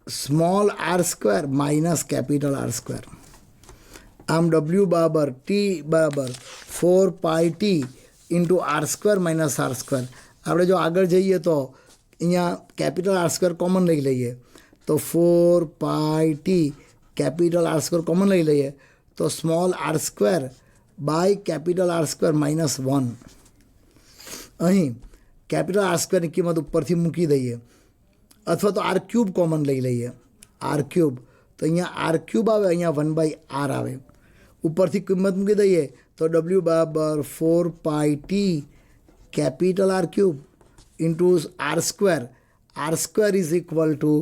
small R square minus capital R square. આમ ડબલ્યુ બરાબર ટી બરાબર 4πt into R square minus R square. આપણે જો આગળ જઈએ તો અહીંયા કેપિટલ આર સ્ક્વેર કોમન લઈ લઈએ તો 4πt capital R square common લઈ લઈએ તો small R square by capital R square minus 1. અહીં કેપિટલ આર સ્ક્વેરની કિંમત ઉપરથી મૂકી દઈએ અથવા તો આર ક્યુબ કોમન લઈ લઈએ. આર ક્યુબ તો અહીંયા આર ક્યુબ આવે, અહીંયા 1/r આવે. ઉપરથી કિંમત મૂકી દઈએ તો ડબલ્યુ બરાબર 4πt capital R cube into R square. R square is equal to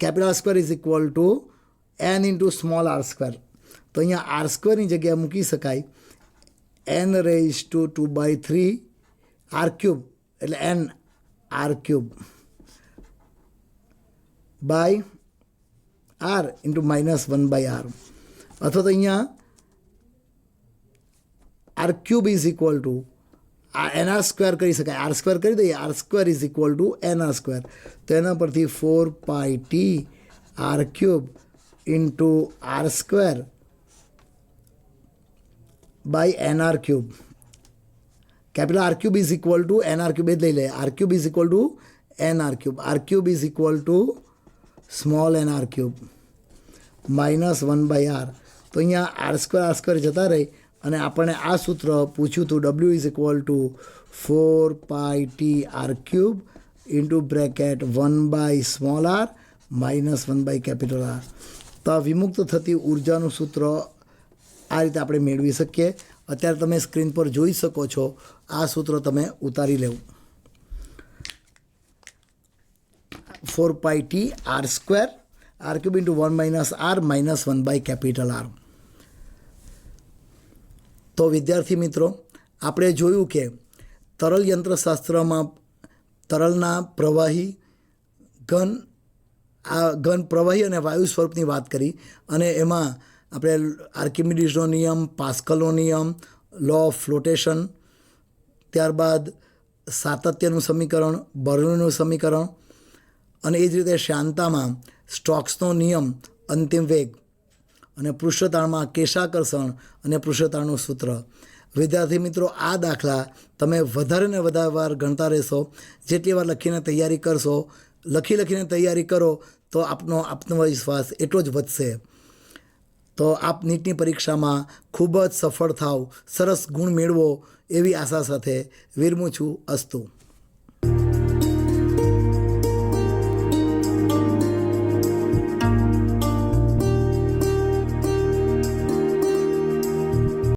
capital R square is equal to n into small R square. તો અહીંયા આર સ્ક્વેરની જગ્યાએ મૂકી શકાય n raise to 2/3 R cube એટલે n R cube by R into minus 1/r. અથવા તો અહીંયા R cube is equal to N R square કરી શકાય, આર સ્ક્વેર કરી દઈએ. R square is equal to N R square. તો એના પરથી 4πt R cube into R square by NR cube. Capital R cube is equal to NR cube એ જ લઈ લે. R cube is equal to NR cube. R cube is equal to small NR cube minus 1/r. તો અહીંયા R square જતા રહી અને આપણને આ સૂત્ર પૂછ્યું હતું W is equal to 4πt R cube into bracket small R minus capital R. તો આ વિમુક્ત થતી ઉર્જાનું સૂત્ર આ રીતે આપણે મેળવી શકીએ. અત્યારે તમે સ્ક્રીન પર જોઈ શકો છો, આ સૂત્ર તમે ઉતારી લેવું. 4πt R square R cube into 1 - r minus capital R. તો વિદ્યાર્થી મિત્રો, આપણે જોયું કે તરલ યંત્રશાસ્ત્રમાં તરલના પ્રવાહી, ઘન પ્રવાહી અને વાયુ સ્વરૂપની વાત કરી અને એમાં આપણે આર્કિમિડીઝનો નિયમ, પાસ્કલનો નિયમ, લો ઓફ ફ્લોટેશન, ત્યારબાદ સાતત્યનું સમીકરણ, બર્નોલીનું સમીકરણ અને એ જ રીતે શાંતામાં સ્ટોક્સનો નિયમ, અંતિમ વેગ અને પૃષ્ઠતાણમાં કેશાકર્ષણ અને પૃષ્ઠતાણનું સૂત્ર. વિદ્યાર્થી મિત્રો, આ દાખલા તમે વધારે ને વધારે વાર ગણતા રહેશો. જેટલી વાર લખીને તૈયારી કરશો, લખીને તૈયારી કરો તો આપનો આત્મવિશ્વાસ એટલો જ વધશે. તો આપ નીટની પરીક્ષામાં ખૂબ જ સફળ થાવ, સરસ ગુણ મેળવો એવી આશા સાથે વિરમું છું. અસ્તુ.